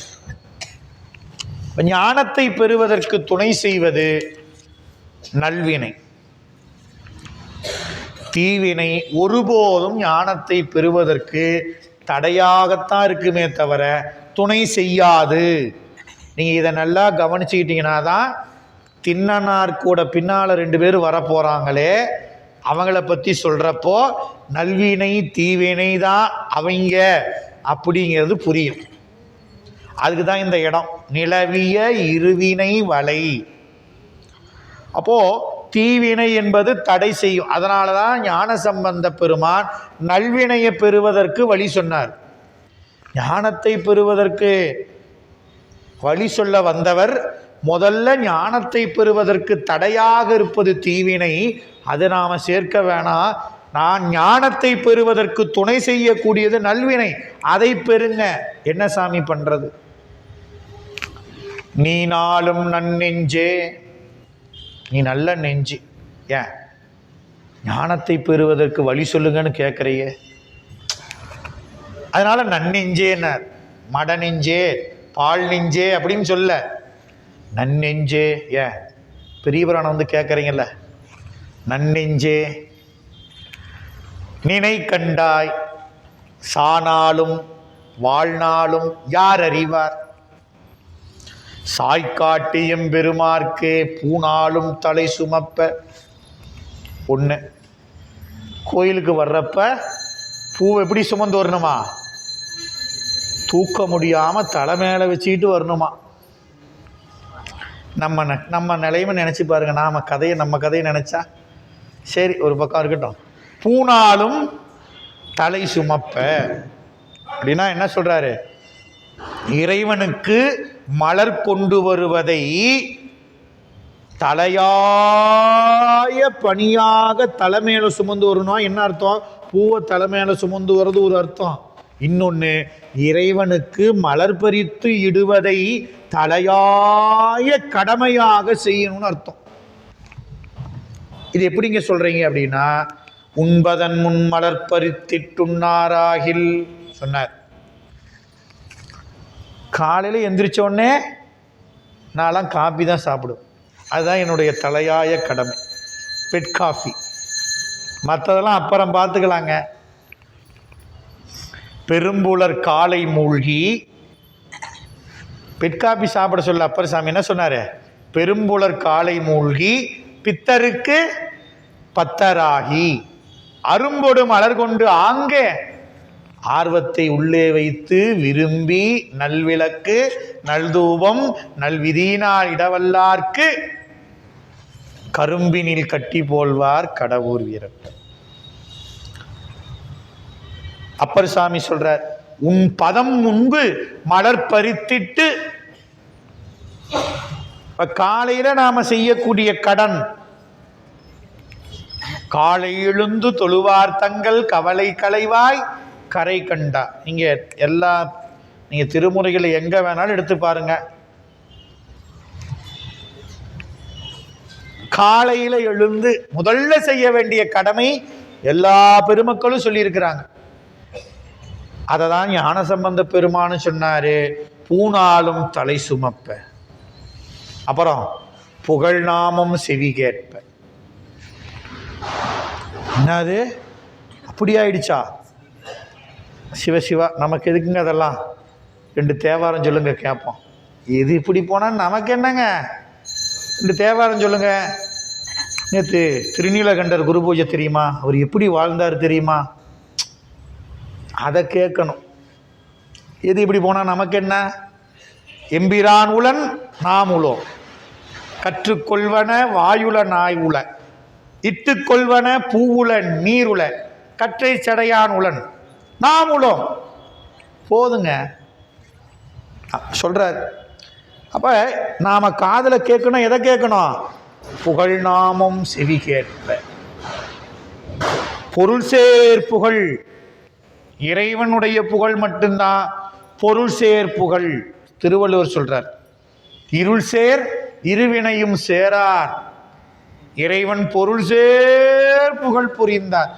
ஞானத்தை பெறுவதற்கு துணை செய்வது நல்வினை. தீவினை ஒருபோதும் ஞானத்தை பெறுவதற்கு தடையாகத்தான் இருக்குமே தவிர துணை செய்யாது. நீங்கள் இதை நல்லா கவனிச்சுக்கிட்டீங்கன்னா தான் தின்னனார் கூட பின்னால் 2 பேர் வரப்போகிறாங்களே அவங்கள பற்றி சொல்கிறப்போ நல்வினை தீவினை தான் அவங்க அப்படிங்கிறது புரியும். அதுக்கு தான் இந்த இடம் நிலவிய இருவினை வலை. அப்போது தீவினை என்பது தடை செய்யும். அதனால தான் ஞானசம்பந்த பெருமான் நல்வினையை பெறுவதற்கு வழி சொன்னார். ஞானத்தை பெறுவதற்கு வழி சொல்ல வந்தவர் முதல்ல ஞானத்தை பெறுவதற்கு தடையாக இருப்பது தீவினை, அதை நாம் சேர்க்க வேணாம். நான் ஞானத்தை பெறுவதற்கு துணை செய்யக்கூடியது நல்வினை, அதை பெறுங்க. என்ன சாமி பண்றது? நீ நாளும் நன்னெஞ்சே, நீ நல்ல நெஞ்சு, ஏன் ஞானத்தை பெறுவதற்கு வழி சொல்லுங்கன்னு கேட்குறையே. அதனால நன்னெஞ்சேன்னார். மட நெஞ்சே பால் நெஞ்சே அப்படின்னு சொல்ல, நன்னெஞ்சே. ஏன் பெரியவரான வந்து கேட்குறீங்கல்ல, நன்னெஞ்சே நினை கண்டாய் சானாலும் வாழ்நாளும் யார் அறிவார், சாய்காட்டியும் பெருமார்க்கே பூனாலும் தலை சுமப்ப. ஒன்று, கோயிலுக்கு வர்றப்ப பூ எப்படி சுமந்து வரணுமா, தூக்க முடியாமல் தலை மேலே வச்சுக்கிட்டு வரணுமா. நம்ம நிலைமை நினச்சி பாருங்க. நம்ம கதையை நினச்சா சரி ஒரு பக்கம் இருக்கட்டும். பூனாலும் தலை சுமப்ப அப்படின்னா என்ன சொல்றாரு? இறைவனுக்கு மலர் கொண்டு வருவதை தலையாய பணியாக தலைமையில சுமந்து வரணும். என்ன அர்த்தம்? பூவை தலைமையில சுமந்து வர்றது ஒரு அர்த்தம். இன்னொன்று, இறைவனுக்கு மலர் பறித்து இடுவதை தலையாய கடமையாக செய்யணும்னு அர்த்தம். இது எப்படிங்க சொல்றீங்க அப்படின்னா, உண்பதன் முன் மலர் பறித்திட்டுண்ணாராகில் சொன்னார். காலையில் எந்திரிச்ச உடனே நான்லாம் காபி தான் சாப்பிடுவேன். அதுதான் என்னுடைய தலையாய கடமை, பெட் காஃபி. மற்றதெல்லாம் அப்புறம் பார்த்துக்கலாங்க. பெரும்புலர் காலை மூழ்கி, பெட் காபி சாப்பிட சொல்ல அப்பர் சாமி என்ன சொன்னார்? பெரும்புலர் காலை மூழ்கி பித்தருக்கு பத்தராகி அரும்பொடு மலர் கொண்டு ஆங்கே ஆர்வத்தை உள்ளே வைத்து விரும்பி நல்விளக்கு நல்தூபம் நல்விதியினால் இடவல்லார்க்கு கரும்பினில் கட்டி போல்வார் கடவுர் வீரர். அப்பர் சாமி சொல்றார், உன் பதம் முன்பு மலர் பறித்திட்டு. காலையில நாம செய்யக்கூடிய கடன், காலை எழுந்து தொழுவார் தங்கள் கவலை களைவாய் கரை கண்டா. நீங்க திருமுறைகளை எங்க வேணாலும் எடுத்து பாருங்க. காலையில எழுந்து முதல்ல செய்ய வேண்டிய கடமை எல்லா பெருமக்களும் சொல்லியிருக்கிறாங்க. அததான் ஞானசம்பந்த பெருமானு சொன்னாரு, பூணாலும் தலை சுமப்ப, அப்புறம் புகழ் நாமம் செவி கேட்ப. என்னது அப்படி ஆயிடுச்சா? சிவசிவா, நமக்கு எதுக்குங்க அதெல்லாம்? 2 தேவாரம் சொல்லுங்க கேட்போம். இது இப்படி போனா நமக்கு என்னங்க? 2 தேவாரம் சொல்லுங்க. நேற்று திருநீலகண்டர் குரு பூஜை தெரியுமா? அவர் எப்படி வாழ்ந்தார் தெரியுமா? அதை கேட்கணும். எது இப்படி போனா நமக்கு என்ன? எம்பிரான் உளன் நாம் உளோம், கற்றுக்கொள்வன வாயுல நாய் உள, இட்டுக்கொள்வன பூவுல நீருள, கற்றை சடையான் உளன் நாம் உளோம். போதுங்க சொல்றார். அப்ப நாம காதல கேட்கணும். எதை கேட்கணும்? புகழ் நாமம் செவி கேட்ப. பொருள் சேர் புகழ், இறைவனுடைய புகழ் மட்டும்தான் பொருள் சேர் புகழ். திருவள்ளுவர் சொல்றார், இருள் சேர் இருவினையும் சேரார், இறைவன் பொருள் சேர் புகழ் புரிந்தார்.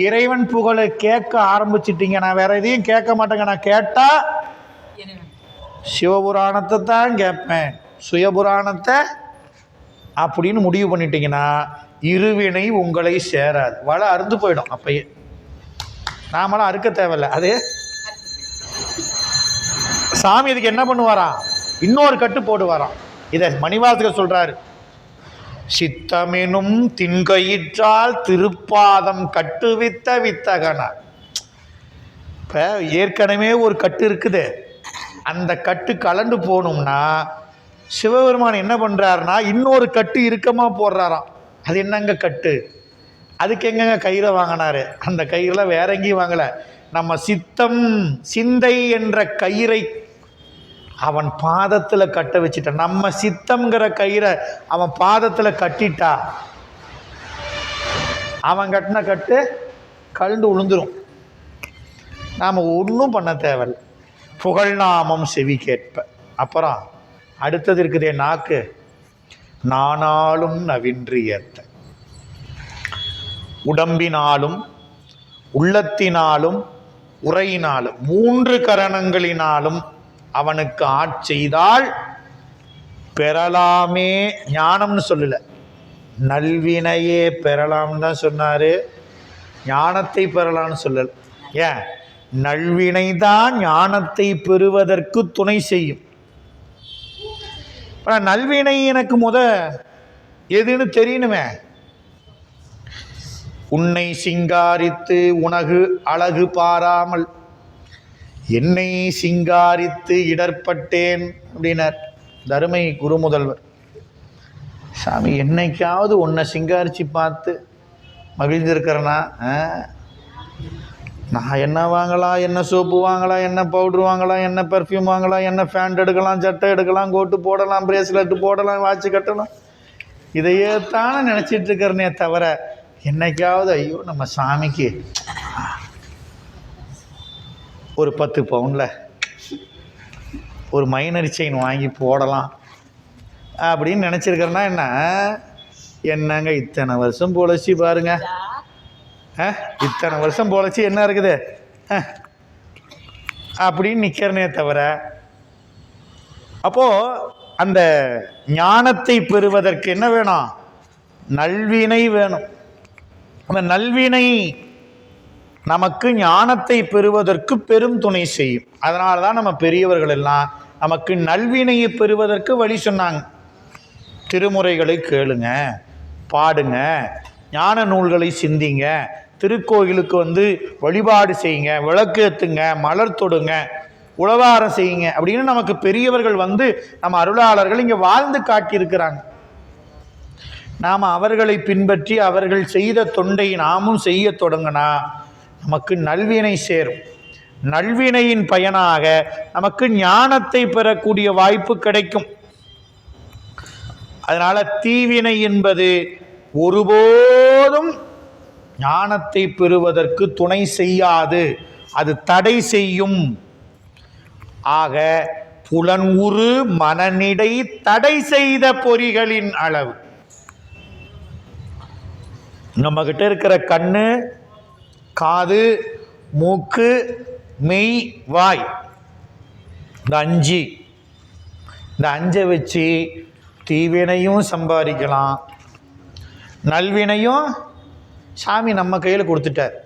இறைவன் புகழை கேட்க ஆரம்பிச்சிட்டீங்க, நான் வேற எதையும் கேட்க மாட்டேங்க. நான் கேட்டா சிவபுராணத்தை தான் கேட்பேன், சுயபுராணத்தை அப்படின்னு முடிவு பண்ணிட்டீங்கன்னா இருவினை உங்களை சேராது. வலை அறுந்து போயிடும். அப்பயே நாமெல்லாம் அறுக்க தேவையில்லை. அது சாமி இதுக்கு என்ன பண்ணுவாராம்? இன்னொரு கட்டு போடுவாராம். இதை மணிவாசகர் சொல்றாரு, சித்தமெனும் தின்கயிற்றால் திருப்பாதம் கட்டுவித்த வித்தகனார். இப்ப ஏற்கனவே ஒரு கட்டு இருக்குது, அந்த கட்டு கலண்டு போகணும்னா சிவபெருமான் என்ன பண்றாருன்னா இன்னொரு கட்டு இறுக்கமா போடுறாராம். அது என்னங்க கட்டு? அதுக்கு எங்கங்க கயிறை வாங்கினாரு? அந்த கயிறுல வேற எங்கேயும் வாங்கல. நம்ம சித்தம் சிந்தை என்ற கயிறை அவன் பாதத்துல கட்ட வச்சுட்டான். நம்ம சித்தம்ங்கிற கயிறை அவன் பாதத்துல கட்டிட்டா, அவன் கட்டின கட்டு கலந்து உளுந்துரும். நாம ஒன்றும் பண்ண தேவையில்லை. புகழ் நாமம் செவி கேட்ப. அப்புறம் அடுத்தது இருக்குதே நாக்கு, நானாலும் நவின்று ஏத்த. உடம்பினாலும் உள்ளத்தினாலும் உரையினாலும் 3 கரணங்களினாலும் அவனுக்கு ஆட்செய்தால் பெறலாமே. ஞானம்னு சொல்லல, நல்வினையே பெறலாம் தான் சொன்னாரு. ஞானத்தை பெறலாம்னு சொல்லல. ஏன்? நல்வினை தான் ஞானத்தை பெறுவதற்கு துணை செய்யும். நல்வினை எனக்கு எதுன்னு தெரியணுமே. உன்னை சிங்காரித்து உனகு அழகு பாராமல் என்னை சிங்காரித்து இடர்பட்டேன் அப்படின்னார் தருமை குரு முதல்வர். சாமி, என்னைக்காவது உன்னை சிங்காரிச்சு பார்த்து மகிழ்ந்திருக்கிறேன்னா? நான் என்ன வாங்கலாம், என்ன சோப்பு வாங்கலாம், என்ன பவுட்ரு வாங்கலாம், என்ன பெர்ஃப்யூம் வாங்கலாம், என்ன ஃபேண்ட் எடுக்கலாம், சட்டை எடுக்கலாம், கோட்டு போடலாம், பிரேஸ்லெட்டு போடலாம், வாட்சு கட்டலாம், இதையே தானே நினச்சிட்டு இருக்கிறனே தவிர என்னைக்காவது ஐயோ நம்ம சாமிக்கு ஒரு 10 பவுனில் ஒரு மைனர் செயின் வாங்கி போடலாம் அப்படின்னு நினச்சிருக்கிறேன்னா என்ன? என்னங்க இத்தனை வருஷம் பொழைச்சி பாருங்க, இத்தனை வருஷம் பொழைச்சி என்ன இருக்குது அப்படின்னு நிற்கிறனே தவிர. அப்போது அந்த ஞானத்தை பெறுவதற்கு என்ன வேணும்? நல்வினை வேணும். அந்த நல்வினை நமக்கு ஞானத்தை பெறுவதற்கு பெரும் துணை செய்யும். அதனால தான் நம்ம பெரியவர்கள் எல்லாம் நமக்கு நல்வினையை பெறுவதற்கு வழி சொன்னாங்க. திருமுறைகளை கேளுங்க, பாடுங்க, ஞான நூல்களை சிந்திங்க, திருக்கோயிலுக்கு வழிபாடு செய்யுங்க, விளக்கு ஏற்றுங்க, மலர் தொடுங்க, உழவாரம் செய்யுங்க அப்படின்னு நமக்கு பெரியவர்கள் நம்ம அருளாளர்கள் இங்கே வாழ்ந்து காட்டியிருக்கிறாங்க. நாம் அவர்களை பின்பற்றி அவர்கள் செய்த தொண்டை நாமும் செய்ய தொடங்கினா நமக்கு நல்வினை சேரும். நல்வினையின் பயனாக நமக்கு ஞானத்தை பெறக்கூடிய வாய்ப்பு கிடைக்கும். அதனால தீவினை என்பது ஒருபோதும் ஞானத்தை பெறுவதற்கு துணை செய்யாது, அது தடை செய்யும். ஆக புலன்உறு மனநிடை தடை செய்த பொறிகளின் அளவு. நம்ம கிட்ட இருக்கிற கண்ணு, காது, மூக்கு, மெய், வாய், இந்த அஞ்சை வச்சு தீவினையும் சம்பாதிக்கலாம், நல்வினையும் சாமி நம்ம கையில் கொடுத்துட்டார்.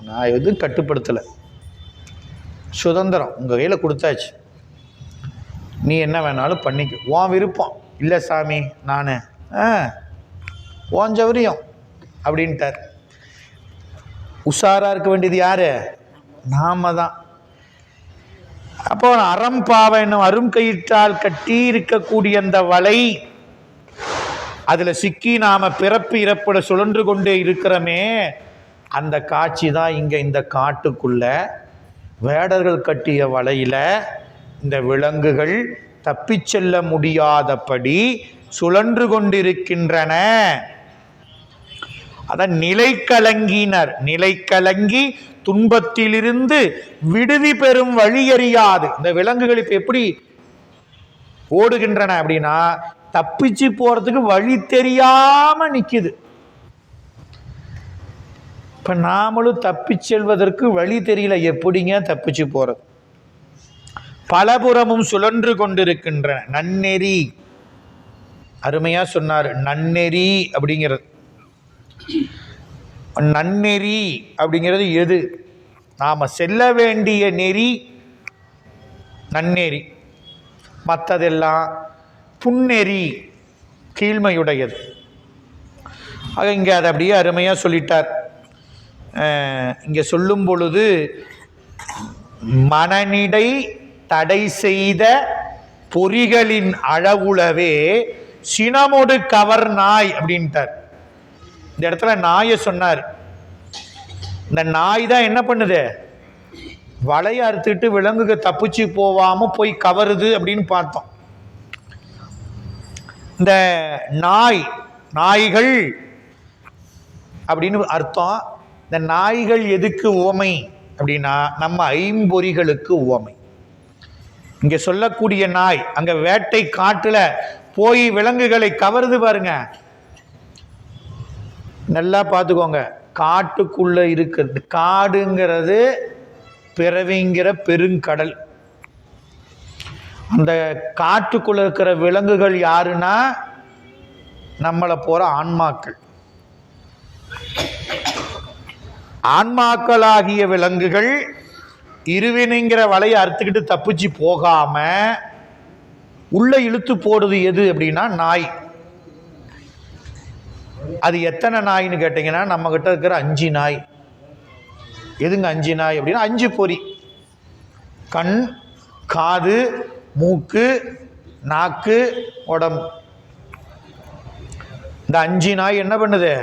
நான் எதுவும் கட்டுப்படுத்தலை, சுதந்திரம் உங்கள் கையில் கொடுத்தாச்சு, நீ என்ன வேணாலும் பண்ணிக்க, உன் விருப்பம். இல்லை சாமி நான் உன் சௌரியம் அப்படின்ட்டார். உஷாராக இருக்க வேண்டியது யாரு? நாம தான். அப்போ அறம்பாவை என்னும் அரும் கயிற்றால் கட்டி இருக்கக்கூடிய அந்த வலை, அதுல சிக்கி நாம பிறப்பு இறப்புட சுழன்று கொண்டே இருக்கிறோமே, அந்த காட்சி தான் இங்க இந்த காட்டுக்குள்ள வேடர்கள் கட்டிய வலையில இந்த விலங்குகள் தப்பிச் செல்ல முடியாதபடி சுழன்று கொண்டிருக்கின்றன. அதான் நிலை கலங்கினர். நிலை கலங்கி துன்பத்திலிருந்து விடுதி பெறும் வழியறியாது. இந்த விலங்குகள் இப்ப எப்படி ஓடுகின்றன அப்படின்னா, தப்பிச்சு போறதுக்கு வழி தெரியாம நிக்குது. இப்ப நாமளும் தப்பிச் செல்வதற்கு வழி தெரியல, எப்படிங்க தப்பிச்சு போறது? பலபுறமும் சுழன்று கொண்டிருக்கின்றன. நன்னெறி, அருமையா சொன்னார். நன்னெறி அப்படிங்கிறது, நன்னெறி அப்படிங்கிறது எது? நாம செல்ல வேண்டிய நெறி நன்னெறி, மற்றதெல்லாம் புன்னெறி, கீழ்மையுடையது. ஆக இங்கே அதை அப்படியே அருமையாக சொல்லிட்டார். இங்கே சொல்லும் பொழுது மனநிடை தடை செய்த பொறிகளின் அளவுளவே சினமொடு கவர் நாய் அப்படின்ட்டார். இந்த இடத்துல நாயை சொன்னார். இந்த நாய் தான் என்ன பண்ணுது? வலையை அறுத்துட்டு விலங்குக தப்பிச்சு போவாம போய் கவருது அப்படின்னு பார்த்தோம். இந்த நாய்கள் அப்படின்னு அர்த்தம். இந்த நாய்கள் எதுக்கு உவமை அப்படின்னா, நம்ம ஐம்பொறிகளுக்கு உவமை. இங்க சொல்லக்கூடிய நாய் அங்க வேட்டை காட்டுல போய் விலங்குகளை கவருது பாருங்க. நல்லா பார்த்துக்கோங்க. காட்டுக்குள்ள இருக்கிறது, காடுங்கிறது பிறவிங்கிற பெருங்கடல். அந்த காட்டுக்குள்ள இருக்கிற விலங்குகள் யாருன்னா நம்மளை போற ஆன்மாக்கள். ஆன்மாக்களாகிய விலங்குகள் இருவினைங்கிற வலையை அறுத்துக்கிட்டு தப்பிச்சு போகாம உள்ள இழுத்து போடுது எது அப்படின்னா நாய். அது எத்தனை நாய்ன்னு கேட்டீங்கன்னா, நம்ம கிட்ட இருக்கிற 5 நாய். எதுங்க 5 நாய் அப்படின்னா, 5 பொறி: கண், காது, மூக்கு, நாக்கு, உடம்பு. இந்த 5 நாய் என்ன பண்ணுது?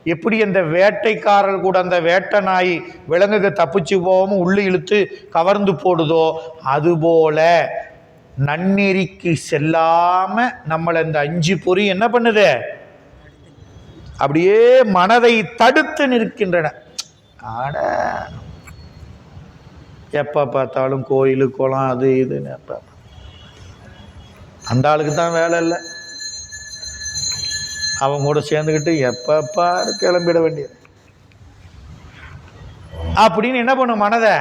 எப்படி அந்த வேட்டைக்காரர் கூட அந்த வேட்டை நாய் விலங்குக்கு தப்பிச்சு போகாம உள்ள இழுத்து கவர்ந்து போடுதோ, அதுபோல நன்னெறிக்கு செல்லாம நம்மளை இந்த 5 பொறி என்ன பண்ணுது? அப்படியே மனதை தடுத்து நிற்கின்றன. ஆட எப்ப பார்த்தாலும் கோயில் குளம் அது இதுன்னு, அந்த ஆளுக்கு தான் வேலை இல்லை. அவங்க கூட சேர்ந்துக்கிட்டு எப்பப்பா கிளம்பிட வேண்டியது அப்படின்னு என்ன பண்ணும் மனதை?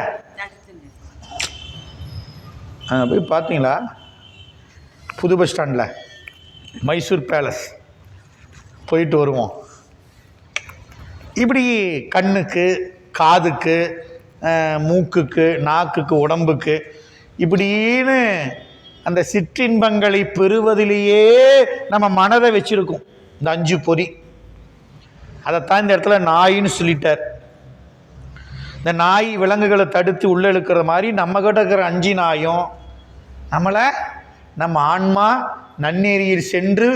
போய் பார்த்தீங்களா புது பஸ் ஸ்டாண்டில் மைசூர் பேலஸ் போயிட்டு வருவோம். இப்படி கண்ணுக்கு, காதுக்கு, மூக்குக்கு, நாக்குக்கு, உடம்புக்கு இப்படின்னு அந்த சிற்றின்பங்களை பெறுவதிலேயே நம்ம மனதை வச்சிருக்கோம் இந்த 5 பொறி. அதைத்தான் இந்த இடத்துல நாயின்னு சொல்லிட்டார். இந்த நாய் விலங்குகளை தடுத்து உள்ள இழுக்கிற மாதிரி நம்ம கிட்ட இருக்கிற 5 நாயும் நம்மளை, நம்ம ஆன்மா நன்னெறியில் சென்று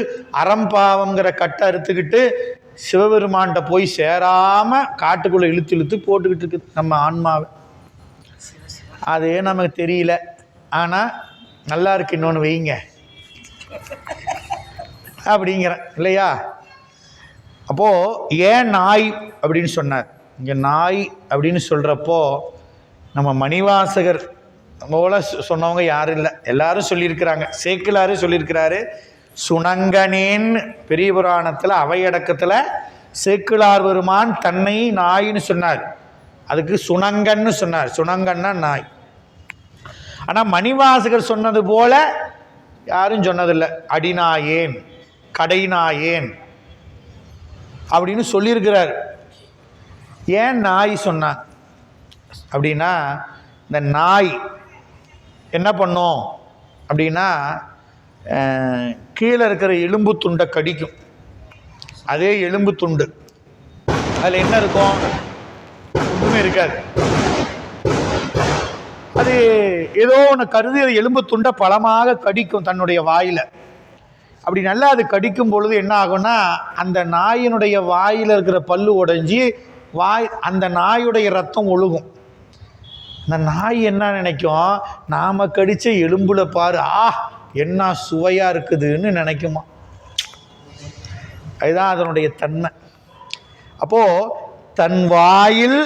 அறம்பாவங்கிற கட்டை அறுத்துக்கிட்டு சிவபெருமான்கிட்ட போய் சேராம காட்டுக்குள்ள இழுத்து இழுத்து போட்டுக்கிட்டு இருக்குது நம்ம ஆன்மாவை. அதே நமக்கு தெரியல. ஆனால் நல்லா இருக்கு, இன்னொன்று வைங்க அப்படிங்கிறேன் இல்லையா? அப்போது ஏன் நாய் அப்படின்னு சொன்னார்? இங்கே நாய் அப்படின்னு சொல்கிறப்போ நம்ம மணிவாசகர் போல சொன்னவங்க யாரும் இல்லை, எல்லாரும் சொல்லியிருக்கிறாங்க. சேக்கிழாரு சொல்லியிருக்கிறாரு. சுணங்கனேன் பெரிய புராணத்தில் அவையடக்கத்தில் சேக்கிழார் பெருமான் தன்னை நாயின்னு சொன்னார். அதுக்கு சுணங்கன்னு சொன்னார். சுணங்கன்னா நாய். ஆனால் மணிவாசகர் சொன்னது போல யாரும் சொன்னதில்லை. அடிநாயேன், கடைநாயேன் அப்படின்னு சொல்லியிருக்கிறார். ஏன் நாய் சொன்னான் அப்படின்னா, இந்த நாய் என்ன பண்ணும் அப்படின்னா, கீழே இருக்கிற எலும்பு துண்டை கடிக்கும். அதே எலும்பு துண்டு, அதில் என்ன இருக்கும்? ஒன்றுமே இருக்காது. அது ஏதோ ஒன்று கருதி அது எலும்பு துண்டை பலமாக கடிக்கும் தன்னுடைய வாயில். அப்படி நல்லா அது கடிக்கும் பொழுது என்ன ஆகும்னா, அந்த நாயினுடைய வாயில் இருக்கிற பல்லு உடைஞ்சி அந்த நாயுடைய ரத்தம் ஒழுகும். அந்த நாய் என்ன நினைக்கும்? நாம் கடித்த எலும்புல பாரு, என்ன சுவையாக இருக்குதுன்னு நினைக்குமா. அதுதான் அதனுடைய தன்மை. அப்போது தன் வாயில்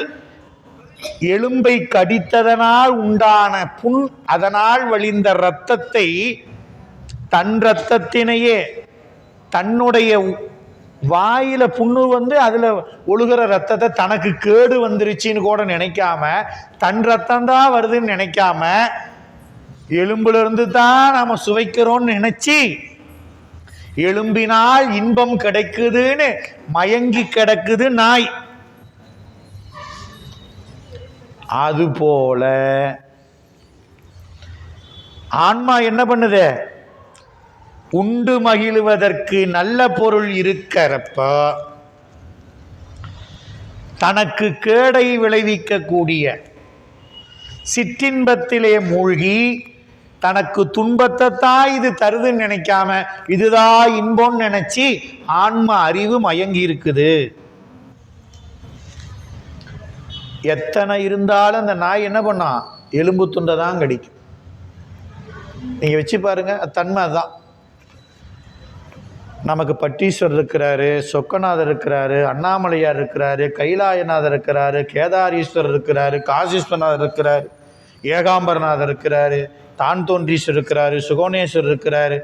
எலும்பை கடித்ததனால் உண்டான புண், அதனால் வழிந்த இரத்தத்தை, தன் இரத்தத்தினையே, தன்னுடைய வாயில புண்ணு வந்து அதில் ஒழுகிற ரத்தத்தை தனக்கு கேடு வந்துருச்சின்னு கூட நினைக்காம, தன் ரத்தம் தான் வருதுன்னு நினைக்காம, எலும்புல இருந்து தான் நாம சுவைக்கிறோம்னு நினைச்சு எலும்பினால் இன்பம் கிடைக்குதுன்னு மயங்கி கிடக்குது நாய். அதுபோல ஆன்மா என்ன பண்ணுது? உண்டு மகிழ்வதற்கு நல்ல பொருள் இருக்கிறப்ப தனக்கு கேடை விளைவிக்கக்கூடிய சிற்றின்பத்திலே மூழ்கி தனக்கு துன்பத்தை தான் இது தருதுன்னு நினைக்காம இதுதான் இன்பம்னு நினைச்சு ஆன்ம அறிவு மயங்கி இருக்குது. எத்தனை இருந்தாலும் அந்த நாய் என்ன பண்ணா? எலும்பு துண்டை தான் கடிக்கும். நீங்க வச்சு பாருங்க, தன்மை அதுதான். நமக்கு பட்டீஸ்வரர் இருக்கிறாரு, சொக்கநாதர் இருக்கிறாரு, அண்ணாமலையார் இருக்கிறாரு, கைலாயநாதர் இருக்கிறாரு, கேதாரீஸ்வரர் இருக்கிறாரு, காசீஸ்வரநாதர் இருக்கிறாரு, ஏகாம்பரநாதர் இருக்கிறாரு, தான் தோன்றீஸ்வரர் இருக்கிறாரு, சுகோணேஸ்வரர் இருக்கிறாரு.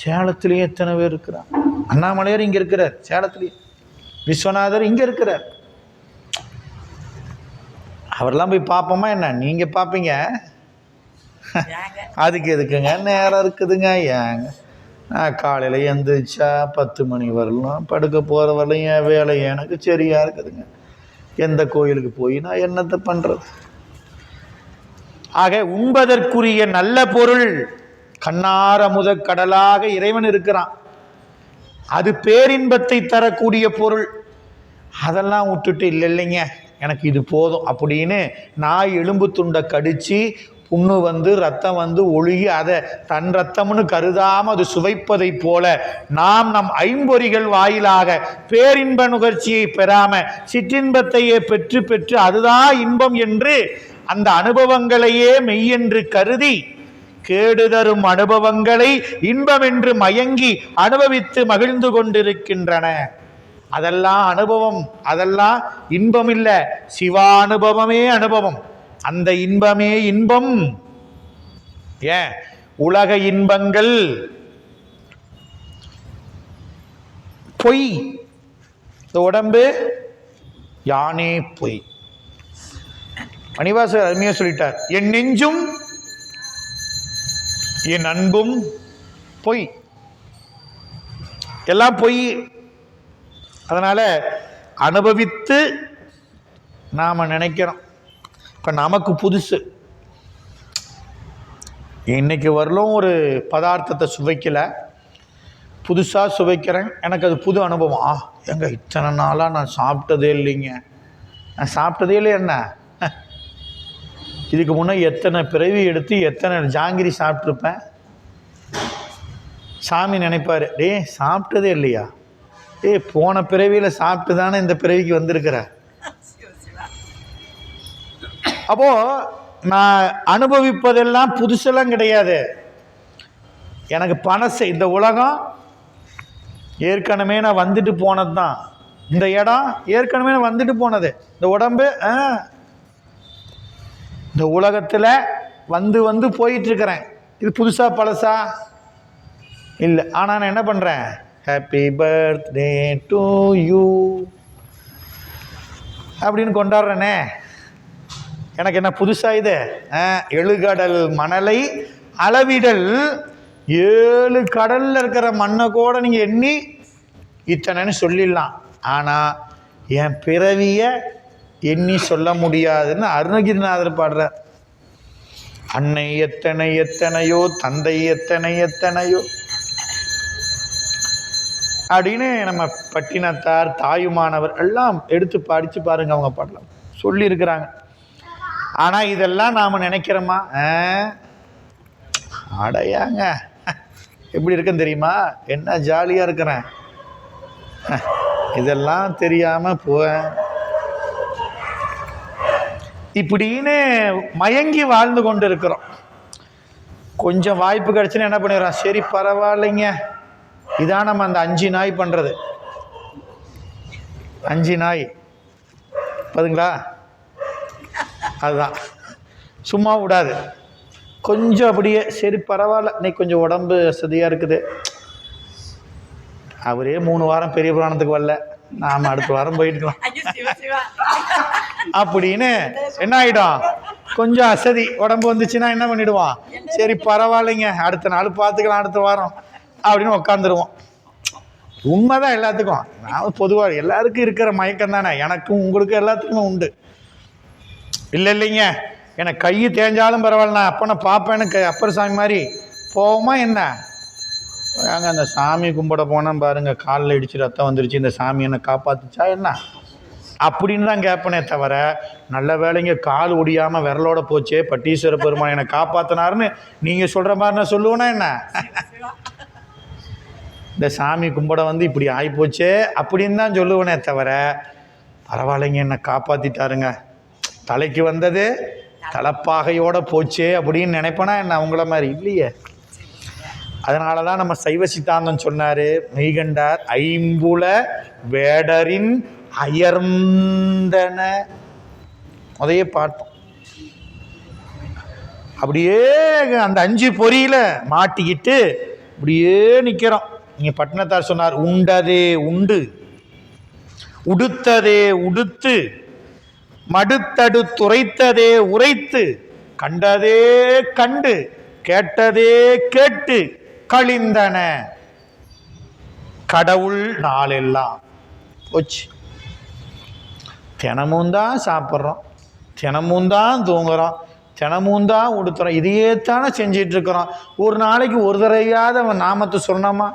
சேலத்திலேயே எத்தனை பேர் இருக்கிறார். அண்ணாமலையார் இங்கே இருக்கிறார் சேலத்திலேயே, விஸ்வநாதர் இங்கே இருக்கிறார். அவரெல்லாம் போய் பார்ப்போமா என்ன? நீங்கள் பார்ப்பீங்க, அதுக்கு எதுக்குங்க நேரம் இருக்குதுங்க? ஏங்க காலையில் எழுந்திரிச்சா 10 மணி வரலாம், படுக்க போகிற வரலையும் என் வேலை எனக்கு சரியாக இருக்குதுங்க. எந்த கோயிலுக்கு போய் நான் என்னத்தை பண்ணுறது? ஆக உண்பதற்குரிய நல்ல பொருள் கண்ணார முத கடலாக இறைவன் இருக்கிறான். அது பேரின்பத்தை தரக்கூடிய பொருள். அதெல்லாம் விட்டுட்டு இல்லைங்க எனக்கு இது போதும் அப்படின்னு நாய் எலும்பு துண்டை கடிச்சு புண்ணு வந்து ரத்தம் வந்து ஒழுகி அதை தன் ரத்தம்னு கருதாம அது சுவைப்பதை போல நாம் நம் ஐம்பொறிகள் வாயிலாக பேரின்ப நுகர்ச்சியை பெறாம சிற்றின்பத்தையே பெற்று பெற்று அதுதான் இன்பம் என்று அந்த அனுபவங்களையே மெய்யென்று கருதி கேடுதரும் அனுபவங்களை இன்பம் என்று மயங்கி அனுபவித்து மகிழ்ந்து கொண்டிருக்கின்றன. அதெல்லாம் அனுபவம், அதெல்லாம் இன்பம் இல்லை, சிவானுபவமே அனுபவம். அந்த இன்பமே இன்பம். ஏன் உலக இன்பங்கள் பொய். இந்த உடம்பு யானே பொய். மணிவாசகர் அருமையா சொல்லிட்டார், என் நெஞ்சும் என் அன்பும் பொய், எல்லாம் பொய். அதனால அனுபவித்து நாம நினைக்கிறோம். இப்போ நமக்கு புதுசு, இன்னைக்கு வரலும் ஒரு பதார்த்தத்தை சுவைக்கல, புதுசாக சுவைக்கிறேன், எனக்கு அது புது அனுபவம். எங்க இத்தனை நாளாக நான் சாப்பிட்டதே இல்லைங்க, நான் சாப்பிட்டதே இல்லை. என்ன இதுக்கு முன்னே எத்தனை பிறவி எடுத்து எத்தனை ஜாங்கிரி சாப்பிட்ருப்பேன். சாமி நினைப்பார், டே சாப்பிட்டதே இல்லையா? போன பிறவியில் சாப்பிட்டு தானே இந்த பிறவிக்கு வந்திருக்கிற. அப்போ நான் அனுபவிப்பதெல்லாம் புதுசெல்லாம் கிடையாது. எனக்கு பழசு. இந்த உலகம் ஏற்கனவே நான் வந்துட்டு போனது தான். இந்த இடம் ஏற்கனவே நான் வந்துட்டு போனது. இந்த உடம்பு இந்த உலகத்தில் வந்து வந்து போயிட்டு இருக்கிறேன். இது புதுசா பழசா இல்லை. ஆனால் நான் என்ன பண்ணுறேன், ஹாப்பி பர்த்டே டு யூ அப்படின்னு கொண்டாடுறேனே. எனக்கு என்ன புதுசா இது? எழுகடல் மணலை அளவிடல். 7 கடல்ல இருக்கிற மண்ணை கூட நீங்க எண்ணி இத்தனைன்னு சொல்லிடலாம். ஆனா என் பிறவிய எண்ணி சொல்ல முடியாதுன்னு அருணகிரிநாதர் பாடுறார். அன்னை எத்தனை எத்தனையோ, தந்தை எத்தனை எத்தனையோ அப்படின்னு நம்ம பட்டினத்தார், தாயுமானவர் எல்லாம் எடுத்து படிச்சு பாருங்க, அவங்க பாடலாம் சொல்லி இருக்கிறாங்க. ஆனா இதெல்லாம் நாம நினைக்கிறோமா? அடையாங்க எப்படி இருக்குன்னு தெரியுமா? என்ன ஜாலியா இருக்கிறேன், இதெல்லாம் தெரியாம போவேன் இப்படின்னு மயங்கி வாழ்ந்து கொண்டு இருக்கிறோம். கொஞ்சம் வாய்ப்பு கிடைச்சுன்னு என்ன பண்ணிடுறோம், சரி பரவாயில்லைங்க. இதான் நம்ம அந்த 5 நாய் பண்றது. 5 நாய் பாருங்களா, அதுதான் சும்மா விடாது. கொஞ்சம் அப்படியே சரி பரவாயில்ல, இன்னைக்கு கொஞ்சம் உடம்பு வசதியாக இருக்குது. அவரே 3 வாரம் பெரிய புராணத்துக்கு வரல, நாம அடுத்த வாரம் போயிட்டுக்கலாம் அப்படின்னு என்ன ஆகிடும், கொஞ்சம் அசதி உடம்பு வந்துச்சுன்னா என்ன பண்ணிடுவோம், சரி பரவாயில்லைங்க அடுத்த நாள் பார்த்துக்கலாம் அடுத்த வாரம் அப்படின்னு உட்காந்துருவோம். உண்மைதான் எல்லாத்துக்கும். நான் பொதுவாக எல்லாருக்கும் இருக்கிற மயக்கம் தானே, எனக்கும் உங்களுக்கும் எல்லாத்துக்குமே உண்டு. இல்லை இல்லைங்க, எனக்கு கை தேஞ்சாலும் பரவாயில்ல, நான் அப்போ நான் பார்ப்பேன்னு அப்பர் சாமி மாதிரி போவோமா என்ன? அங்கே அந்த சாமி கும்பிட போனால் பாருங்க, காலில் இடிச்சு ரத்தம் வந்துருச்சு, இந்த சாமி என்னை காப்பாத்துச்சா என்ன அப்படின்னு தான் கேட்பனே தவிர, நல்ல வேலைங்க கால் ஒடியாமல் விரலோட போச்சே பட்டீஸ்வர பெருமான் என்னை காப்பாற்றினாருன்னு நீங்கள் சொல்கிற மாதிரி நான் சொல்லுவேன்னா என்ன? இந்த சாமி கும்பிட வந்து இப்படி ஆகிப்போச்சே அப்படின்னு தான் சொல்லுவேனே தவிர, பரவாயில்லைங்க என்னை காப்பாற்றிட்டாருங்க, தலைக்கு வந்தது தலைப்பாகையோட போச்சே அப்படின்னு நினைப்பேனா என்ன? அவங்கள மாதிரி இல்லையே. அதனால தான் நம்ம சைவ சித்தாந்தம் சொன்னார், மெய்கண்டார் ஐம்புல வேடரின் அயர்ந்தன. அதையே பார்த்தோம். அப்படியே அந்த 5 பொறியில மாட்டிக்கிட்டு அப்படியே நிற்கிறோம். நீங்கள் பட்டினத்தார் சொன்னார், உண்டதே உண்டு, உடுத்ததே உடுத்து, மடுத்தடு துரைத்ததே உரைத்து, கண்டதே கண்டு, கேட்டதே கேட்டு கழிந்தன கடவுள் நாளெல்லாம் போச்சு. தினமும் தான் சாப்பிட்றோம், தினமும் தான் தூங்குறோம், தினமும் தான் உடுத்துறோம், இதையே தானே செஞ்சிட்டு இருக்கிறோம். ஒரு நாளைக்கு ஒரு தடவையாவது அவன் நாமத்தை சொன்னோமா?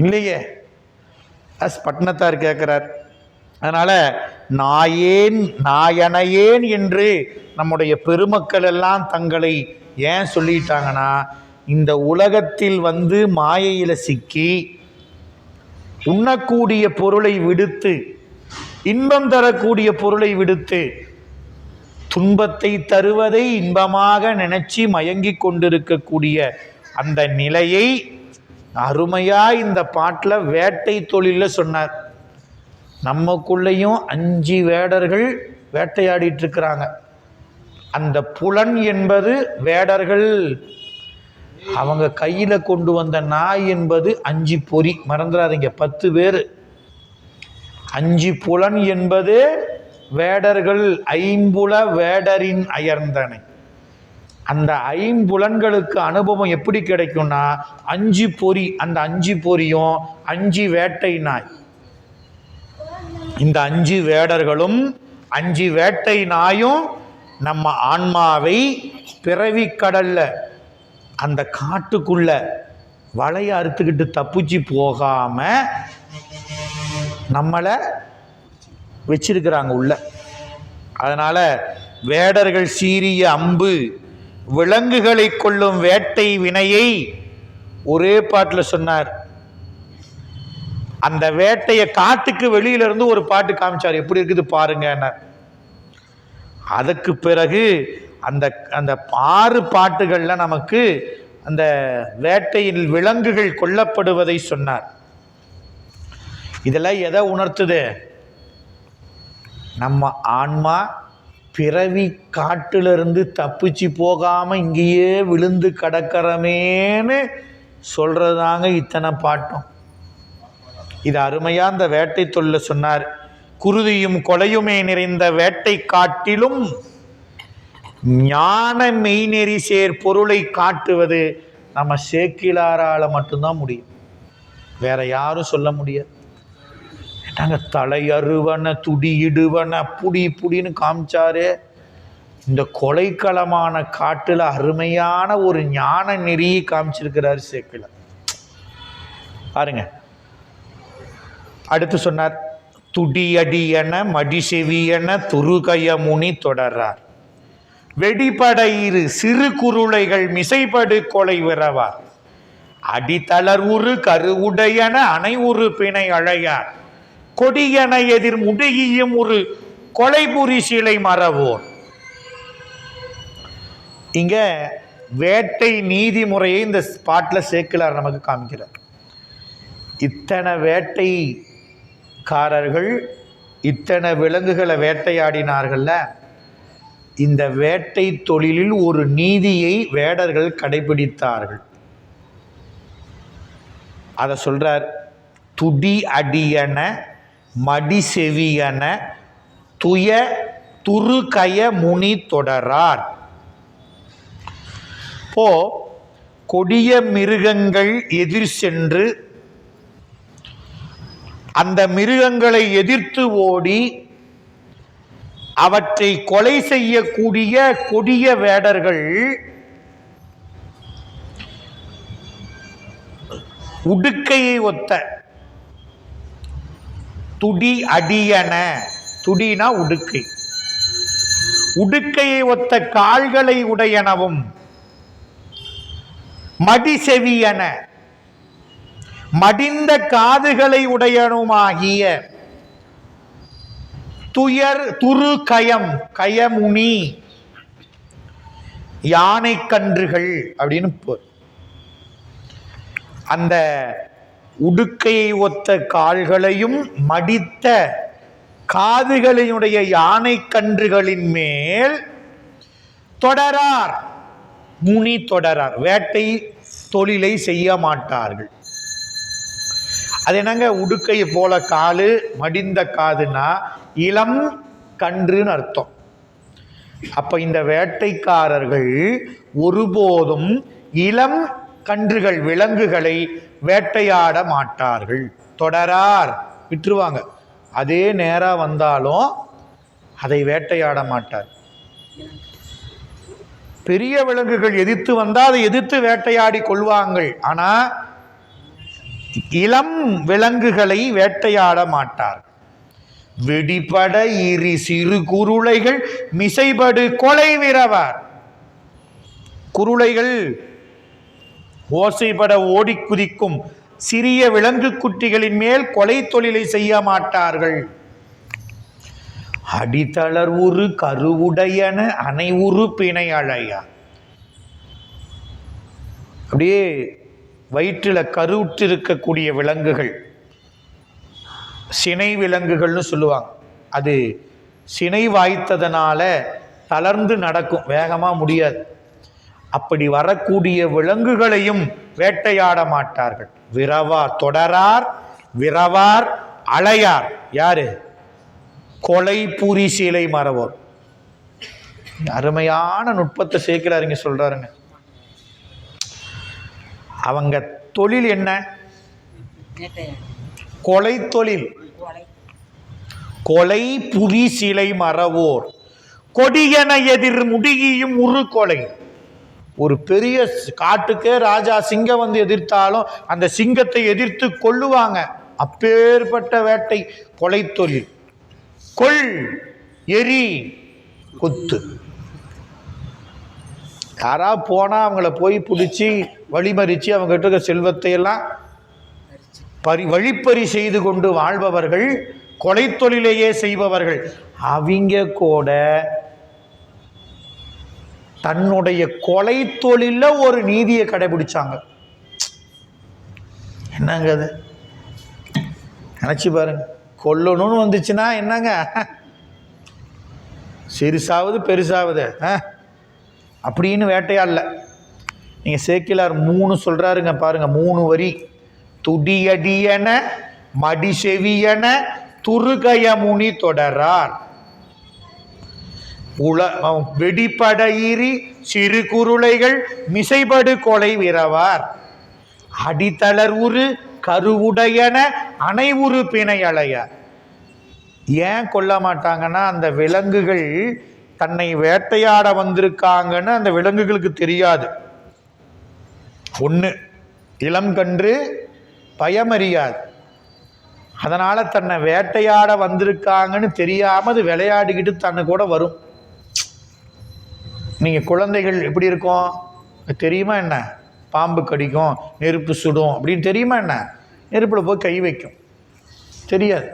இல்லையே. பட்டினத்தார் கேட்கிறார். அதனால நாயேன் நாயனையேன் என்று நம்முடைய பெருமக்கள் எல்லாம் தங்களை ஏன் சொல்லிட்டாங்கன்னா, இந்த உலகத்தில் வந்து மாயையில சிக்கி உண்ணக்கூடிய பொருளை விடுத்து, இன்பம் தரக்கூடிய பொருளை விடுத்து, துன்பத்தை தருவதை இன்பமாக நினைச்சு மயங்கி கொண்டிருக்கக்கூடிய அந்த நிலையை அருமையா இந்த பாட்டில் வேட்டை தொழில சொன்னார். நமக்குள்ளேயும் 5 வேடர்கள் வேட்டையாடிட்டு இருக்கிறாங்க. அந்த புலன் என்பது வேடர்கள், அவங்க கையில கொண்டு வந்த நாய் என்பது 5 பொறி. மறந்துடாதீங்க, 10 பேர். 5 புலன் என்பது வேடர்கள். ஐம்புல வேடரின் அயர்ந்தனை. அந்த 5 அனுபவம் எப்படி கிடைக்கும்னா 5 பொறி. அந்த 5 பொறியும் 5 வேட்டை நாய். இந்த 5 வேடர்களும் 5 வேட்டை நாயும் நம்ம ஆன்மாவை பிறவி கடல்ல அந்த காட்டுக்குள்ள வலையை அறுத்துக்கிட்டு தப்பிச்சு போகாம நம்மளை வச்சிருக்கிறாங்க உள்ள. அதனால வேடர்கள் சீரிய அம்பு விலங்குகளை கொள்ளும் வேட்டை வினையை ஒரே பாட்டில் சொன்னார். அந்த வேட்டைய காட்டுக்கு வெளியில இருந்து ஒரு பாட்டு காமிச்சார், எப்படி இருக்குது பாருங்க. அதுக்கு பிறகு அந்த அந்த 6 பாட்டுகளில் நமக்கு அந்த வேட்டையில் விலங்குகள் கொல்லப்படுவதை சொன்னார். இதெல்லாம் எதை உணர்த்துது? நம்ம ஆன்மா பிறவி காட்டிலிருந்து தப்பிச்சு போகாமல் இங்கேயே விழுந்து கிடக்கிறமேன்னு சொல்கிறதாங்க இத்தனை பாட்டும். இது அருமையாக அந்த வேட்டை தொல்ல சொன்னார். குருதியும் கொலையுமே நிறைந்த வேட்டை காட்டிலும் ஞான மெய்நெறி சேர் பொருளை காட்டுவது நம்ம சேக்கிழாரால் மட்டும்தான் முடியும். வேற யாரும் சொல்ல முடியாது. நாங்கள் தலையறுவன துடியிடுவன புடி புடின்னு காமிச்சாரு. இந்த கொலைக்களமான காட்டில் அருமையான ஒரு ஞான நெறியை காமிச்சிருக்கிறார் சேக்கிழார். பாருங்க, அடுத்து சொன்னார், துடியடியன மடிசெவியன துருகய முனி தொடரார். வெடிபடையிரு சிறு குருளைகள் மிசைபடு கொலை விரவார். அடித்தளர் உரு கருவுடையன அனை உரு பிணை அழையார். கொடியன எதிர் முடியும் ஒரு கொலைபுரி சிலை மறவோர். இங்க வேட்டை நீதிமுறையை இந்த ஸ்பாட்ல சேக்கிழார் நமக்கு காமிக்கிறார். இத்தனை வேட்டைக்காரர்கள் இத்தனை விலங்குகளை வேட்டையாடினார்கள்ல, இந்த வேட்டை தொழிலில் ஒரு நீதியை வேடர்கள் கடைபிடித்தார்கள். அதை சொல்றார். துடி அடியன மடி செவியன துய துருகய முனி தொடரார். இப்போ கொடிய மிருகங்கள் எதிர் சென்று அந்த மிருகங்களை எதிர்த்து ஓடி அவற்றை கொலை செய்யக்கூடிய கொடிய வேடர்கள் உடுக்கையை ஒத்த துடி அடியன, துடினா உடுக்கை, உடுக்கையை ஒத்த கால்களை உடையனவும் மடி செவியன மடிந்த காதுகளை உடையனுமாகிய துயர் துரு கயம் கயமுனி யானை கன்றுகள் அப்படின்னு அந்த உடுக்கையை ஒத்த கால்களையும் மடித்த காதுகளினுடைய யானை கன்றுகளின் மேல் தொடரார். முனி தொடரார். வேட்டை தொழிலை செய்ய மாட்டார்கள். அது என்னங்க உடுக்கை போல காலு மடிந்த காதுனா இளம் கன்றுன்னு அர்த்தம். அப்ப இந்த வேட்டைக்காரர்கள் ஒருபோதும் இளம் கன்றுகள் விலங்குகளை வேட்டையாட மாட்டார்கள். தொடரார், விட்டுருவாங்க. அதே நேரா வந்தாலும் அதை வேட்டையாட மாட்டார். பெரிய விலங்குகள் எதிர்த்து வந்தால் அதை எதிர்த்து வேட்டையாடி கொள்வாங்கள். ஆனா இளம் விலங்குகளை வேட்டையாட மாட்டார். வெடிபட இரு சிறு குருளைகள் மிசைபடு கொலை விரவார். குருளைகள் ஓசைப்பட ஓடி குதிக்கும் சிறிய விலங்கு குட்டிகளின் மேல் கொலை தொழிலை செய்ய மாட்டார்கள். அடித்தளர் உரு கருவுடையன அனை உரு பிணை அழையா. அப்படியே வயிற்றில் கருவுற்று இருக்கக்கூடிய விலங்குகள் சினை விலங்குகள்னு சொல்லுவாங்க. அது சினை வாய்த்ததனால தளர்ந்து நடக்கும், வேகமா முடியாது. அப்படி வரக்கூடிய விலங்குகளையும் வேட்டையாட மாட்டார்கள். விரவார் தொடரார், விரவார் அலையார். யாரு? கொலை புரி சீலை மறவோர். அருமையான நுட்பத்தை சேக்கிழார் இங்க சொல்றாருங்க. அவங்க தொழில் என்ன? கொலை தொழில். கொலை புரி சிலை மறவோர். கொடியன எதிர் முடியும் உரு கொலை. ஒரு பெரிய காட்டுக்கே ராஜா சிங்கம் வந்து எதிர்த்தாலும் அந்த சிங்கத்தை எதிர்த்து கொள்ளுவாங்க. அப்பேற்பட்ட வேட்டை கொலை தொழில். கொள் எரி குத்து. யாரா போனா அவங்கள போய் பிடிச்சி வழிமறிச்சு அவங்க கிட்ட இருக்க செல்வத்தை எல்லாம் வழிப்பறி செய்து கொண்டு வாழ்பவர்கள், கொலை தொழிலையே செய்பவர்கள். அவங்க கூட தன்னுடைய கொலை தொழில ஒரு நீதியை கடைபிடிச்சாங்க. என்னங்க அது நினைச்சு பாருங்க. கொல்லணும்னு வந்துச்சுன்னா என்னங்க, சிறுசாவது பெருசாவது அப்படின்னு வேட்டையாடல. நீங்க சேக்கிலார் 3 சொல்றாருங்க பாருங்க, 3 வரி. துடியடியன மடிசெவியன துருகய முனி தொடரார் வெடிப்படையிரி சிறு குருளைகள் மிசைபடு கொலை விரவார் அடித்தளர் உரு கருவுடையன அனைவுரு பிணையலைய. ஏன் கொல்ல மாட்டாங்கன்னா, அந்த விலங்குகள் தன்னை வேட்டையாட வந்திருக்காங்கன்னு அந்த விலங்குகளுக்கு தெரியாது. ஒன்று, இளம் கன்று பயமறியாது. அதனால தன்னை வேட்டையாட வந்திருக்காங்கன்னு தெரியாம அது விளையாடிக்கிட்டு தன்னை கூட வரும். நீங்க குழந்தைகள் எப்படி இருக்கும் தெரியுமா என்ன? பாம்பு கடிக்கும், நெருப்பு சுடும் அப்படின்னு தெரியுமா என்ன? நெருப்புல போய் கை வைக்கும், தெரியாது.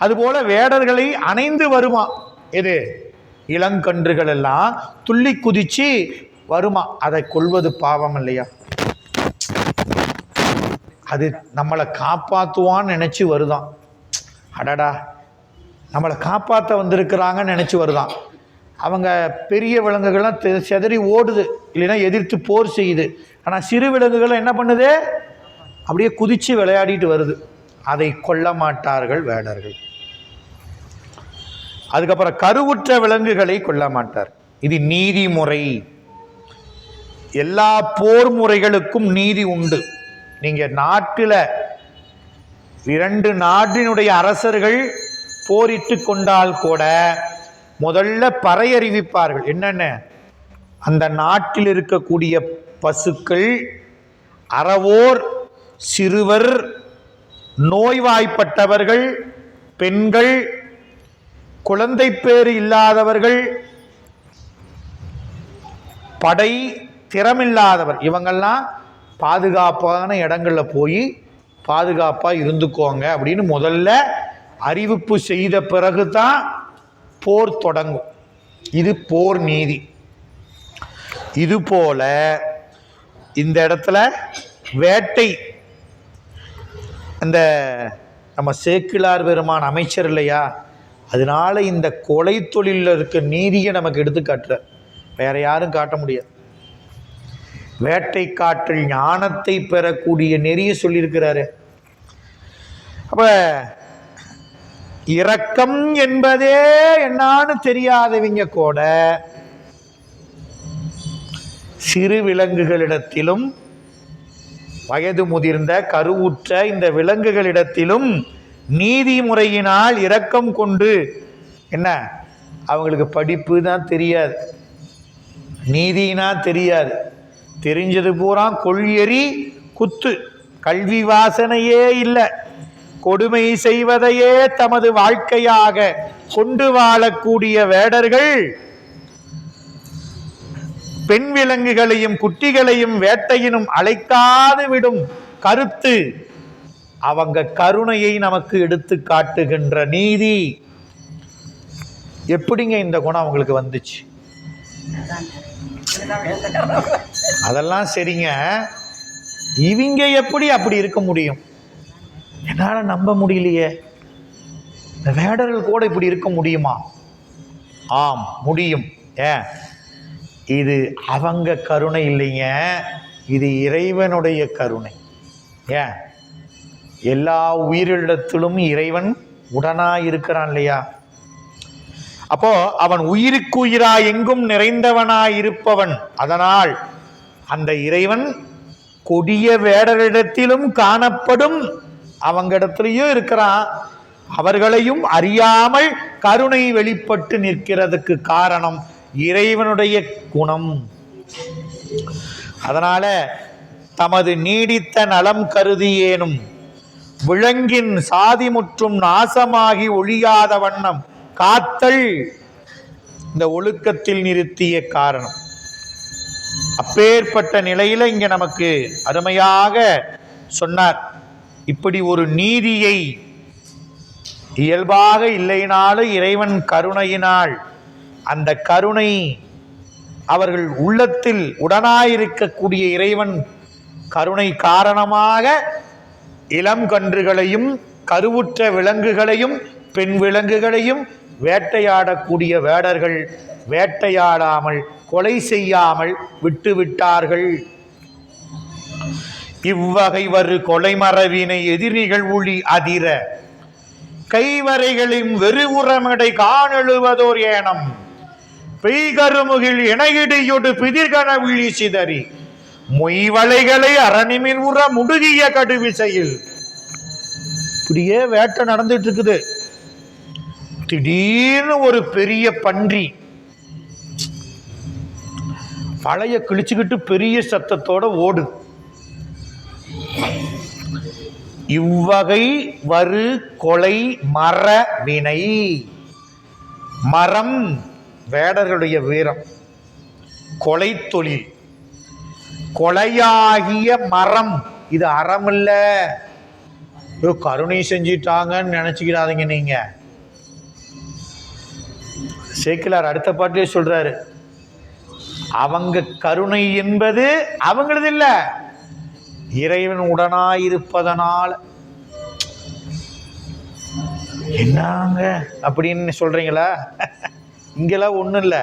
அதுபோல வேடர்களை அணைந்து வருமா. எது? இளங்கன்றுகள் எல்லாம் துள்ளி குதிச்சு வருமா. அதை கொல்வது பாவம் இல்லையா? அது நம்மளை காப்பாற்றுவான்னு நினைச்சு வருதான். அடடா, நம்மளை காப்பாற்ற வந்திருக்கிறாங்கன்னு நினைச்சு வருதான். அவங்க பெரிய விலங்குகள்லாம் செதறி ஓடுது, இல்லைன்னா எதிர்த்து போர் செய்யுது. ஆனால் சிறு விலங்குகள் என்ன பண்ணுது? அப்படியே குதிச்சு விளையாடிட்டு வருது. அதை கொல்ல மாட்டார்கள் வேடர்கள். அதுக்கப்புறம் கருவுற்ற விலங்குகளை கொல்ல மாட்டார். இது நீதிமுறை. எல்லா போர் முறைகளுக்கும் நீதி உண்டு. நீங்க நாட்டில் 2 நாட்டினுடைய அரசர்கள் போரிட்டு கொண்டால் கூட முதல்ல பறையறிவிப்பார்கள். என்னென்ன? அந்த நாட்டில் இருக்கக்கூடிய பசுக்கள், அறவோர், சிறுவர், நோய்வாய்ப்பட்டவர்கள், பெண்கள், குழந்தை பேறு இல்லாதவர்கள், படை திறமில்லாதவர், இவங்கெல்லாம் பாதுகாப்பான இடங்கள்ல போய் பாதுகாப்பா இருந்துக்கோங்க அப்படின்னு முதல்ல அறிவிப்பு செய்த பிறகுதான் போர் தொடங்கும். இது போர் நீதி. இது போல இந்த இடத்துல வேட்டை, இந்த நம்ம சேக்கிலார் பெருமான் அமைச்சர் இல்லையா, அதனால இந்த கொலை தொழிலில் இருக்க நீதியை நமக்கு எடுத்து காட்டுற. வேற யாரும் காட்ட முடியாது. வேட்டை காற்றில் ஞானத்தை பெறக்கூடிய நெறிய சொல்லியிருக்கிறாரு. அப்ப இரக்கம் என்பதே என்னான்னு தெரியாதவங்க கூட சிறு விலங்குகளிடத்திலும் வயது முதிர்ந்த கருவுற்ற இந்த விலங்குகளிடத்திலும் நீதிமுறையினால் இரக்கம் கொண்டு, என்ன அவங்களுக்கு படிப்பு தான் தெரியாது, நீதினா தெரியாது, தெரிஞ்சது பூரா கொள்யெறி குத்து, கல்வி வாசனையே இல்லை, கொடுமை செய்வதையே தமது வாழ்க்கையாக கொண்டு வாழக்கூடிய வேடர்கள் பெண் விலங்குகளையும் குட்டிகளையும் வேட்டையினும் அழைக்காது விடும் கருத்து அவங்க கருணையை நமக்கு எடுத்து காட்டுகின்ற நீதி. எப்படிங்க இந்த குணம் அவங்களுக்கு வந்துச்சு? அதெல்லாம் சரிங்க, இவங்க எப்படி அப்படி இருக்க முடியும்? என்னால நம்ப முடியலையே. இந்த வேடர்கள் கூட இப்படி இருக்க முடியுமா? ஆம், முடியும். ஏன்? இது அவங்க கருணை இல்லைங்க, இது இறைவனுடைய கருணை. ஏன்? எல்லா உயிரிடத்திலும் இறைவன் உடனாய் இருக்கிறான் இல்லையா? அப்போ அவன் உயிருக்கு உயிராய் எங்கும் நிறைந்தவனாய் இருப்பவன். அதனால் அந்த இறைவன் கொடிய வேடரிடத்திலும் காணப்படும், அவங்க இடத்துலயும் இருக்கிறான். அவர்களையும் அறியாமல் கருணை வெளிப்பட்டு நிற்கிறதுக்கு காரணம் இறைவனுடைய குணம். அதனால தமது நீடித்த நலம் கருதியேனும் விலங்கின் சாதி முற்றும் நாசமாகி ஒழியாத வண்ணம் காத்தல் இந்த ஒழுக்கத்தில் நிறுத்திய காரணம். அப்பேற்பட்ட நிலையில இங்க நமக்கு அருமையாக சொன்னார். இப்படி ஒரு நீதியை இயல்பாக இல்லைனாலும் இறைவன் கருணையினால் அந்த கருணை அவர்கள் உள்ளத்தில் உடனாயிருக்கக்கூடிய இறைவன் கருணை காரணமாக இளம் கன்றுகளையும் கருவுற்ற விலங்குகளையும் பெண் விலங்குகளையும் வேட்டையாடக்கூடிய வேடர்கள் வேட்டையாடாமல் கொலை செய்யாமல் விட்டுவிட்டார்கள். இவ்வகை வரு கொலை மரவினை எதிரிகள் ஒளி அதிர கைவரைகளின் வெறுவுரமடை காணெழுவதோர் ஏனம் பெய்கருமுகில் இணையிடையொடு பிதிர்கன விழி சிதறி மொய்வலைகளை அரணிமில் உற முடுகிய கடுவிசையில். இப்படியே வேட்டை நடந்துட்டு இருக்குது. திடீர்னு ஒரு பெரிய பன்றி வலைய கிழிச்சுக்கிட்டு பெரிய சத்தத்தோட ஓடு. இவ்வகை வரு கொலை மர வினை. மரம் வேடர்களுடைய வீரம், கொலை தொழில், கொலையாகிய மரம். இது அறம் இல்ல, கருணை செஞ்சிட்டாங்கன்னு நினைச்சுக்கிறாதீங்க நீங்க. சேக்கிலார் அடுத்த பாட்டிலே சொல்றாரு, அவங்க கருணை என்பது அவங்களது இல்ல, இறைவன் உடனாயிருப்பதனால. என்னங்க அப்படின்னு சொல்றீங்களா? இங்கெல்லாம் ஒண்ணும் இல்ல,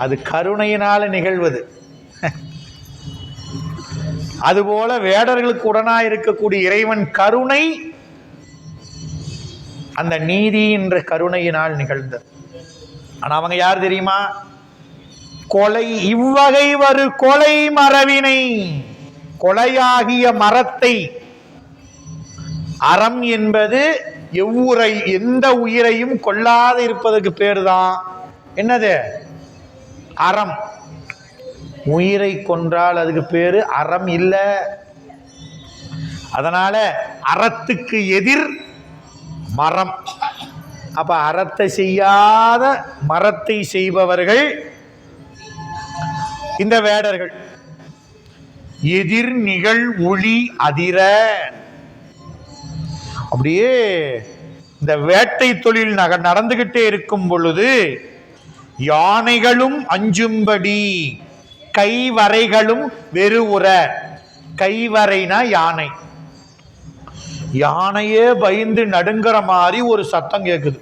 அது கருணையினால நிகழ்வது. அதுபோல வேடர்களுக்கு உடனாயிருக்கக்கூடிய இறைவன் கருணை அந்த நீதி என்ற கருணையினால் நிகழ்ந்தது. ஆனா அவங்க யார் தெரியுமா? கொலை. இவ்வகை வரு கொலை மரவினை, கொலையாகிய மரத்தை. அறம் என்பது எந்த உயிரையும் கொல்லாது இருப்பதற்கு பேர் தான் என்னது? அறம். உயிரை கொன்றால் அதுக்கு பேரு அறம் இல்ல. அதனால அறத்துக்கு எதிர் மரம். அப்ப அறத்தை செய்யாத மரத்தை செய்பவர்கள் இந்த வேடர்கள். எதிர் நிகழ் ஒளி அதிர. அப்படியே இந்த வேட்டை தொழில் நடந்துகிட்டே இருக்கும் பொழுது யானைகளும் அஞ்சும்படி கைவரைகளும் வெறுவுற. கைவரைனா யானை. யானையே பயந்து நடுங்கிற மாதிரி ஒரு சத்தம் கேக்குது.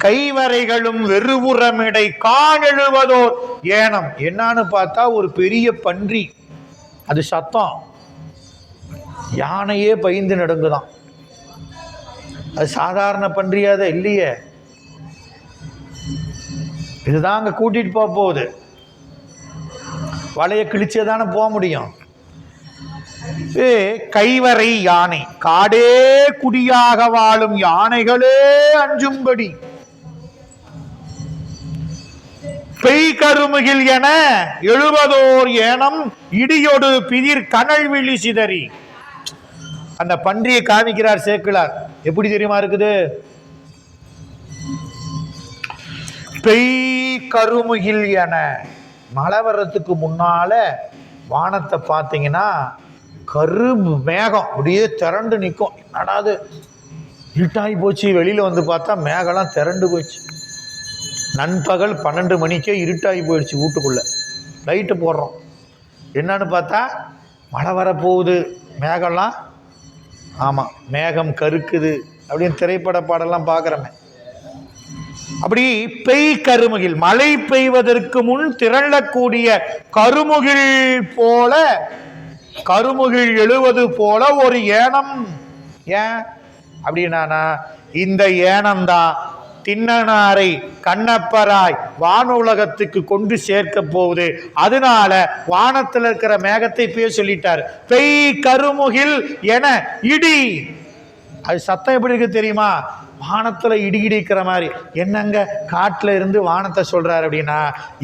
கைவரைகளும் வெறுவுரமிடை காணெழுவதோர் ஏனம். என்னன்னு பார்த்தா ஒரு பெரிய பன்றி. அது சத்தம், யானையே பயந்து நடுங்குதான். அது சாதாரண பன்றியாத இல்லையே. இதுதான் அங்க கூட்டிட்டு போகுது. வலைய கிழிச்சேதானே போக முடியும். கைவரை யானை. காடே குடியாக வாழும் யானைகளே அஞ்சும்படி பெய் கருமுகில் என எழுவதோர் ஏனம் இடியோடு பிதிர் கனல் விழி சிதறி. அந்த பன்றியை காமிக்கிறார் சேக்கிலார். எப்படி தெரியுமா இருக்குது? பெய் கருமுகில் என. மழை வர்றதுக்கு முன்னால வானத்தை பார்த்தீங்கன்னா கரு மேகம் அப்படியே திரண்டு நிற்கும். என்னடாது இருட்டாகி போச்சு. வெளியில வந்து பார்த்தா மேகம்லாம் திரண்டு போயிடுச்சு. நண்பகல் 12 மணிக்கே இருட்டாகி போயிடுச்சு. வீட்டுக்குள்ள லைட்டு போடுறோம். என்னன்னு பார்த்தா மழை வரப்போகுது. மேகம்லாம், ஆமாம் மேகம் கருக்குது அப்படின்னு திரைப்பட பாடெல்லாம் பார்க்குறோமே. அப்படி பெய் கருமுகில், மழை பெய்வதற்கு முன் திரளக்கூடிய கருமுகில் போல, கருமுகில் எழுவது போல ஒரு ஏனம். ஏன் அப்படின்னா இந்த ஏனம்தான் திண்ணனாரை கண்ணப்பராய் வானுலகத்துக்கு கொண்டு சேர்க்க போகுது. அதனால வானத்தில் இருக்கிற மேகத்தை பேர் சொல்லிட்டார். பெய் கருமுகில் என இடி. அது சத்தம் எப்படி இருக்கு தெரியுமா? வானத்துல இடி இடிக்கிற மாதிரி. என்னங்க காட்டுல இருந்து வானத்தை சொல்றாரு அப்படின்னா,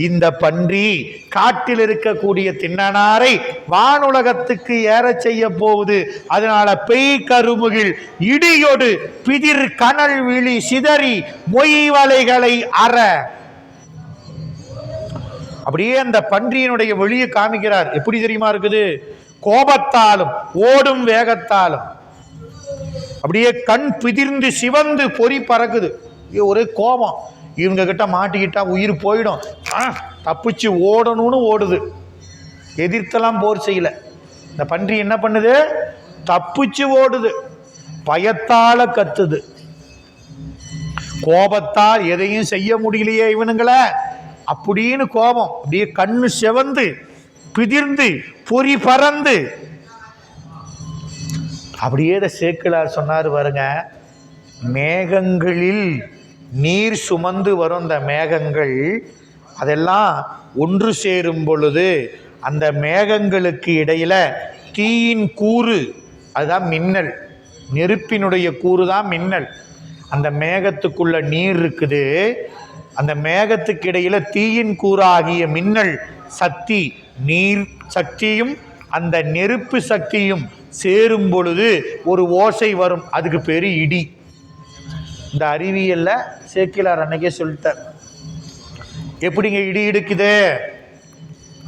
இந்த பன்றி காட்டில் இருக்கக்கூடிய திண்ணனாரை வானுலகத்துக்கு ஏற செய்ய போகுது. அதனால பெய் கருமுகில் இடியோடு பிதிர் கனல் விழி சிதறி மொய் வலைகளை அற. அப்படியே அந்த பன்றியினுடைய வெளியே காமிக்கிறார். எப்படி தெரியுமா இருக்குது? கோபத்தாலும் ஓடும் வேகத்தாலும் அப்படியே கண் பிதிர்ந்து சிவந்து பொறி பறக்குது. ஒரே கோபம். இவங்க கிட்ட மாட்டிக்கிட்டா உயிர் போயிடும், தப்பிச்சு ஓடணும்னு ஓடுது. எதிர்த்தெல்லாம் போர் செய்யல. இந்த பன்றி என்ன பண்ணுது? தப்பிச்சு ஓடுது, பயத்தால கத்துது. கோபத்தால் எதையும் செய்ய முடியலையே இவனுங்கள அப்படின்னு கோபம் அப்படியே கண்ணு செவந்து பிதிர்ந்து பொறி பறந்து. அப்படியே சேக்கிழார் சொன்னார் பாருங்க, மேகங்களில் நீர் சுமந்து வரும் அந்த மேகங்கள் அதெல்லாம் ஒன்று சேரும் பொழுது அந்த மேகங்களுக்கு இடையில தீயின் கூறு, அதுதான் மின்னல், நெருப்பினுடைய கூறு தான் மின்னல். அந்த மேகத்துக்குள்ள நீர் இருக்குது, அந்த மேகத்துக்கு இடையில தீயின் கூறாகிய மின்னல் சக்தி, நீர் சக்தியும் அந்த நெருப்பு சக்தியும் சேரும் பொழுது ஒரு ஓசை வரும், அதுக்கு பேரு இடி. இந்த அறிவியல்ல சேக்கிழார் அன்னைக்கே சொல்லிட்டார். எப்படிங்க இடி இடுக்குது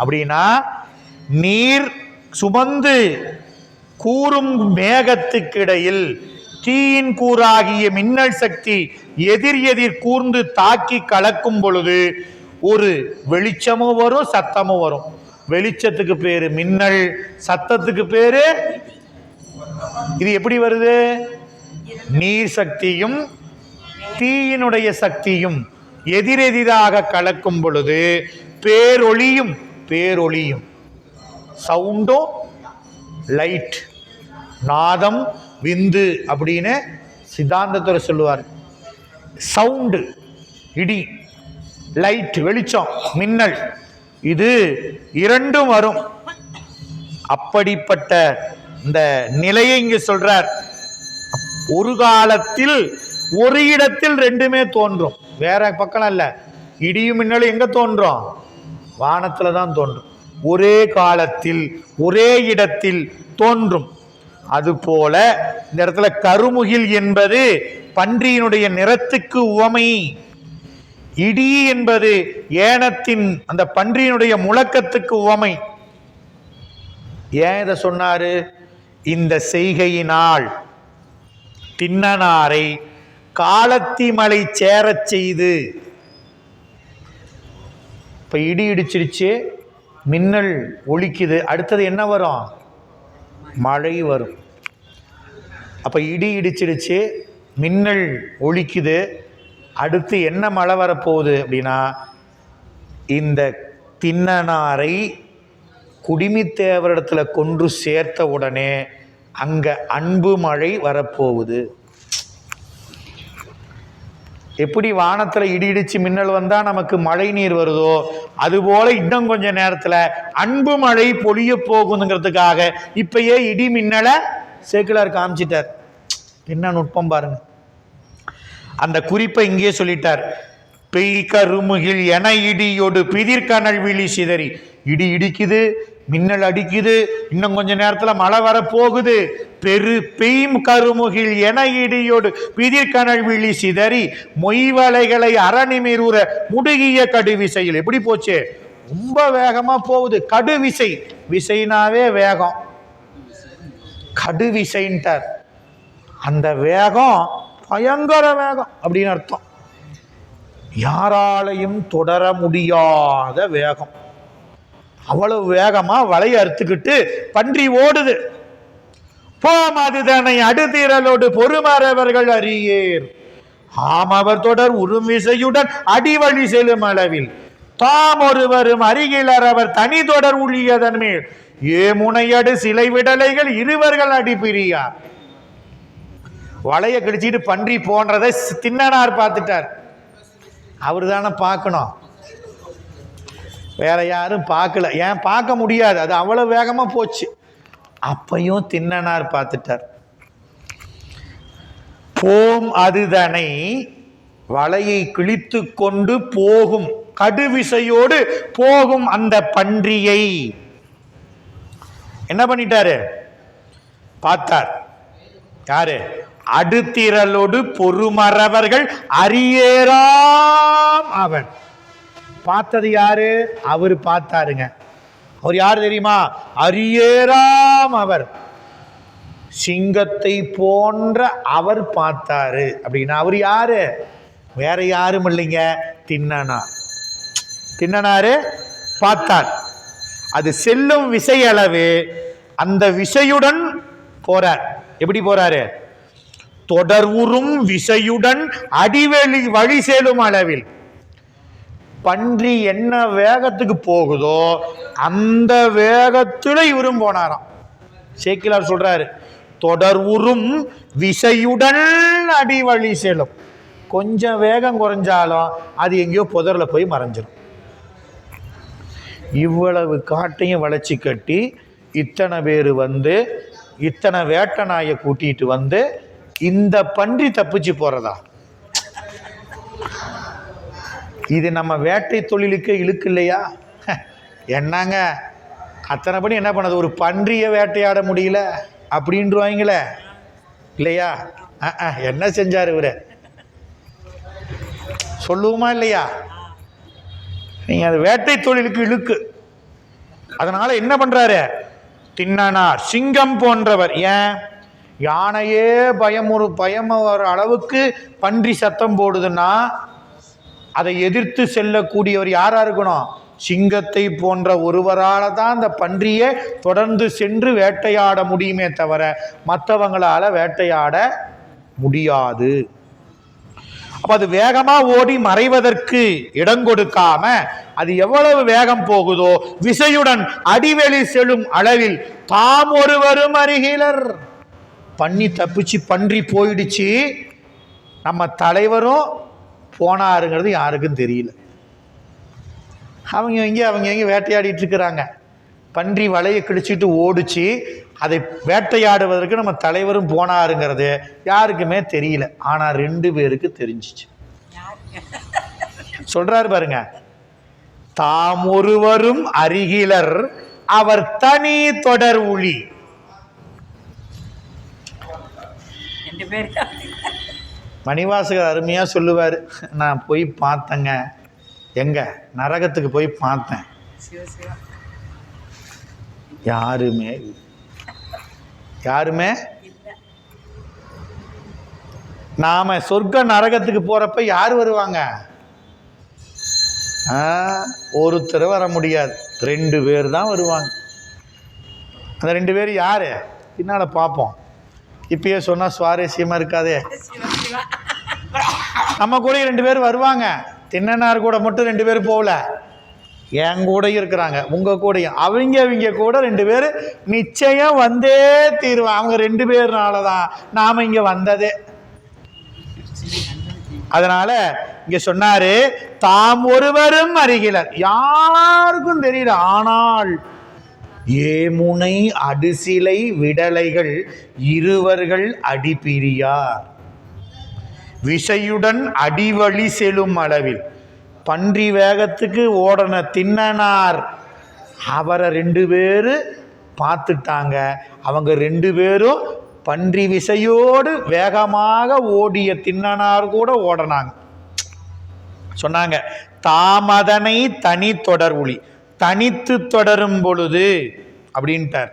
அப்படின்னா, நீர் சுமந்து கூறும் மேகத்துக்கிடையில் தீயின் கூறாகிய மின்னல் சக்தி எதிர் எதிர் கூர்ந்து தாக்கி கலக்கும் பொழுது ஒரு வெளிச்சமும் வரும், சத்தமும் வரும். வெளிச்சத்துக்கு பேரு மின்னல், சத்தத்துக்கு பேரு. இது எப்படி வருது? நீர் சக்தியும் தீயினுடைய சக்தியும் எதிரெதிராக கலக்கும் பொழுது பேரொளியும் பேரொளியும், சவுண்டும் லைட், நாதம் விந்து அப்படின்னு சித்தாந்தத்துல சொல்லுவார். சவுண்டு இடி, லைட் வெளிச்சம், மின்னல், இது இரண்டும் வரும். அப்படிப்பட்ட இந்த நிலையை இங்க சொல்றார். ஒரு காலத்தில் ஒரு இடத்தில் ரெண்டுமே தோன்றும், வேற பக்கம் அல்ல. இடியும் மின்னலும் எங்க தோன்றும்? வானத்துல தான் தோன்றும். ஒரே காலத்தில் ஒரே இடத்தில் தோன்றும். அதுபோல இந்த இடத்துல கருமுகில் என்பது பன்றியினுடைய நிறத்துக்கு உவமை. இடி என்பது ஏனத்தின் அந்த பன்றியினுடைய முழக்கத்துக்கு உவமை. ஏன் இதை சொன்னாரு? இந்த செய்கையினால் திண்ணனாரை காலத்தி மலை சேரச் செய்து. இப்ப இடி இடிச்சிருச்சு, மின்னல் ஒலிக்குது, அடுத்தது என்ன வரும்? மழை வரும். அப்ப இடி இடிச்சிருச்சு, மின்னல் ஒலிக்குது, அடுத்து என்ன மழை வரப்போகுது அப்படின்னா, இந்த திண்ணனாரை குடிமித்தேவரிடத்துல கொன்று சேர்த்த உடனே அங்க அன்பு மழை வரப்போகுது. எப்படி வானத்துல இடி இடிச்சு மின்னல் வந்தா நமக்கு மழை நீர் வருதோ, அதுபோல இன்னும் கொஞ்ச நேரத்துல அன்பு மழை பொழிய போகுங்கிறதுக்காக இப்பயே இடி மின்னலை சேக்கிழார் காமிச்சிட்டார். என்ன நுட்பம் பாருங்க. அந்த குறிப்பை இங்கே சொல்லிட்டார். பெய் கருமுகில் என இடியோடு பிதிர்கனல் விழி சிதறி. இடி இடிக்குது, மின்னல் அடிக்குது, இன்னும் கொஞ்ச நேரத்துல மழை வர போகுது. பெய்யும் கருமுகில் என இடியோடு பிதிர்கனல் விழி சிதறி மொய்வலைகளை அரணிமிரூர முடுகிய கடுவிசையில். எப்படி போச்சு? ரொம்ப வேகமா போகுது. கடுவிசை, விசைனாவே வேகம், கடுவிசைன்ட்டார். அந்த வேகம் பயங்கர வேகம் அப்படின்னு அர்த்தம். யாராலையும் தொடர முடியாத வேகம். அவ்வளவு வேகமா வலையை அறுத்துக்கிட்டு பன்றி ஓடுது. போம் அதுதனை அடுதிரலோடு பொறுமறவர்கள் அறியேர். ஆம் அவர் தொடர் உறும் விசையுடன் அடிவழி செல்லும் அளவில் தாம் ஒருவரும் அருகிலர் அவர் தனி தொடர் உள்ளியதன் மேல் ஏமுனையடு சிலை விடலைகள் இருவர்கள் அடிப்பிரியார். வலைய கடிச்சிட்டு பன்றி போன்றதை திண்ணனார் பார்த்துட்டார். அவரு தானே பார்க்கணும், வேற யாரும் பார்க்கல. ஏன் பார்க்க முடியாது, அது அவ்வளவு வேகமா போச்சு. அப்பையும் திண்ணனார் பார்த்துட்டார். போம் அதுதனை வலையை கிழித்து கொண்டு போகும் கடுவிசையோடு போகும் அந்த பன்றியை என்ன பண்ணிட்டாரு? பார்த்தார். யாரு? அடுத்திரலோடு பொறுமறவர்கள் அறியேராம் அவன். பார்த்தது யாரு? அவர் பார்த்தாருங்க. அவர் யாரு தெரியுமா? அறியேராம் அவர். சிங்கத்தை போன்ற அவர் பார்த்தாரு அப்படின்னா அவர் யாரு? வேற யாரும் இல்லைங்க, திண்ணனார். திண்ணனாரு பார்த்தார். அது செல்லும் விசையளவு அந்த விசையுடன் போறார். எப்படி போறாரு? தொடர்வுறும் விசையுடன் அடிவெளி வழி செல்லும் அளவில். பன்றி என்ன வேகத்துக்கு போகுதோ அந்த வேகத்துல இவரும் போனாராம். சேக்கிலார் சொல்றாரு, தொடர்வுறும் விசையுடன் அடிவழி செல்லும். கொஞ்சம் வேகம் குறைஞ்சாலும் அது எங்கேயோ புதர்ல போய் மறைஞ்சிடும். இவ்வளவு காட்டையும் வளைச்சி கட்டி இத்தனை பேர் வந்து இத்தனை வேட்டை நாயை கூட்டிட்டு வந்து இந்த பன்றி தப்பிச்சு போறதா? இது நம்ம வேட்டை தொழிலுக்கு இழுக்கு இல்லையா? என்னங்க அத்தனை படி என்ன பண்ணது? ஒரு பன்றியை வேட்டையாட முடியல அப்படின்றவாங்களே இல்லையா? என்ன செஞ்சார் இவரு சொல்லுவோமா இல்லையா? நீங்க அது வேட்டை தொழிலுக்கு இழுக்கு. அதனால என்ன பண்றாரு திண்ணனார்? சிங்கம் போன்றவர். ஏன்? யானையே பயம் வர அளவுக்கு பன்றி சத்தம் போடுதுன்னா அதை எதிர்த்து செல்லக்கூடியவர் யாரா இருக்கணும்? சிங்கத்தை போன்ற ஒருவரால தான் அந்த பன்றியை தொடர்ந்து சென்று வேட்டையாட முடியுமே தவிர மற்றவங்களால வேட்டையாட முடியாது. அப்ப அது வேகமா ஓடி மறைவதற்கு இடம் கொடுக்காம அது எவ்வளவு வேகம் போகுதோ விசையுடன் அடிவெளி செல்லும் அளவில் தாம் ஒருவரும் அறிகிலர். பண்ணி தப்பிச்சு பன்றி போயிடுச்சு, நம்ம தலைவரும் போனாருங்கிறது யாருக்கும் தெரியல. அவங்க எங்க வேட்டையாடிட்டு இருக்கிறாங்க. பன்றி வலையை கிழிச்சிட்டு ஓடிச்சு, அதை வேட்டையாடுவதற்கு நம்ம தலைவரும் போனாருங்கிறது யாருக்குமே தெரியல. ஆனா 2 பேருக்கு தெரிஞ்சிச்சு. சொல்றாரு பாருங்க, தாம் ஒருவரும் அறிகிலர் அவர் தனி தொடர் ஒளி. மணிவாசகர் அருமையா சொல்லுவார், நான் போய் பார்த்தேங்க, எங்க நரகத்துக்கு போய் பார்த்தேன், யாருமே நாம சொர்க்க நரகத்துக்கு போறப்ப யாரு வருவாங்க? ஒருத்தர் வர முடியாது, 2 பேர் தான் வருவாங்க. அந்த 2 பேர் யாரு பின்னால பார்ப்போம். இப்பயே சொன்னா சுவாரஸ்யமா இருக்காதே. நம்ம கூட 2 பேர் வருவாங்க. திண்ணனார் கூட மட்டும் 2 பேர் போகல, என் கூட இருக்கிறாங்க, உங்க கூடயும். அவங்க கூட 2 பேர் நிச்சயம் வந்தே தீருவாங்க. அவங்க 2 பேர்னாலதான் நாம இங்க வந்ததே. அதனால இங்க சொன்னாரு, தாம் ஒருவரும் அறிகிலர், யாருக்கும் தெரியல. ஆனால் ஏமுனை அடுசிலை விடலைகள் இருவர்கள் அடிப்பிரியார். விசையுடன் அடிவழி செல்லும் அளவில் பன்றி வேகத்துக்கு ஓடன திண்ணனார் அவரை 2 பேரு பார்த்துட்டாங்க. அவங்க 2 பேரும் பன்றி விசையோடு வேகமாக ஓடிய திண்ணனார் கூட ஓடனாங்க. சொன்னாங்க, தாமதனை தனி தொடர் ஒளி, தனித்து தொடரும் பொழுது அப்படின்ட்டார்.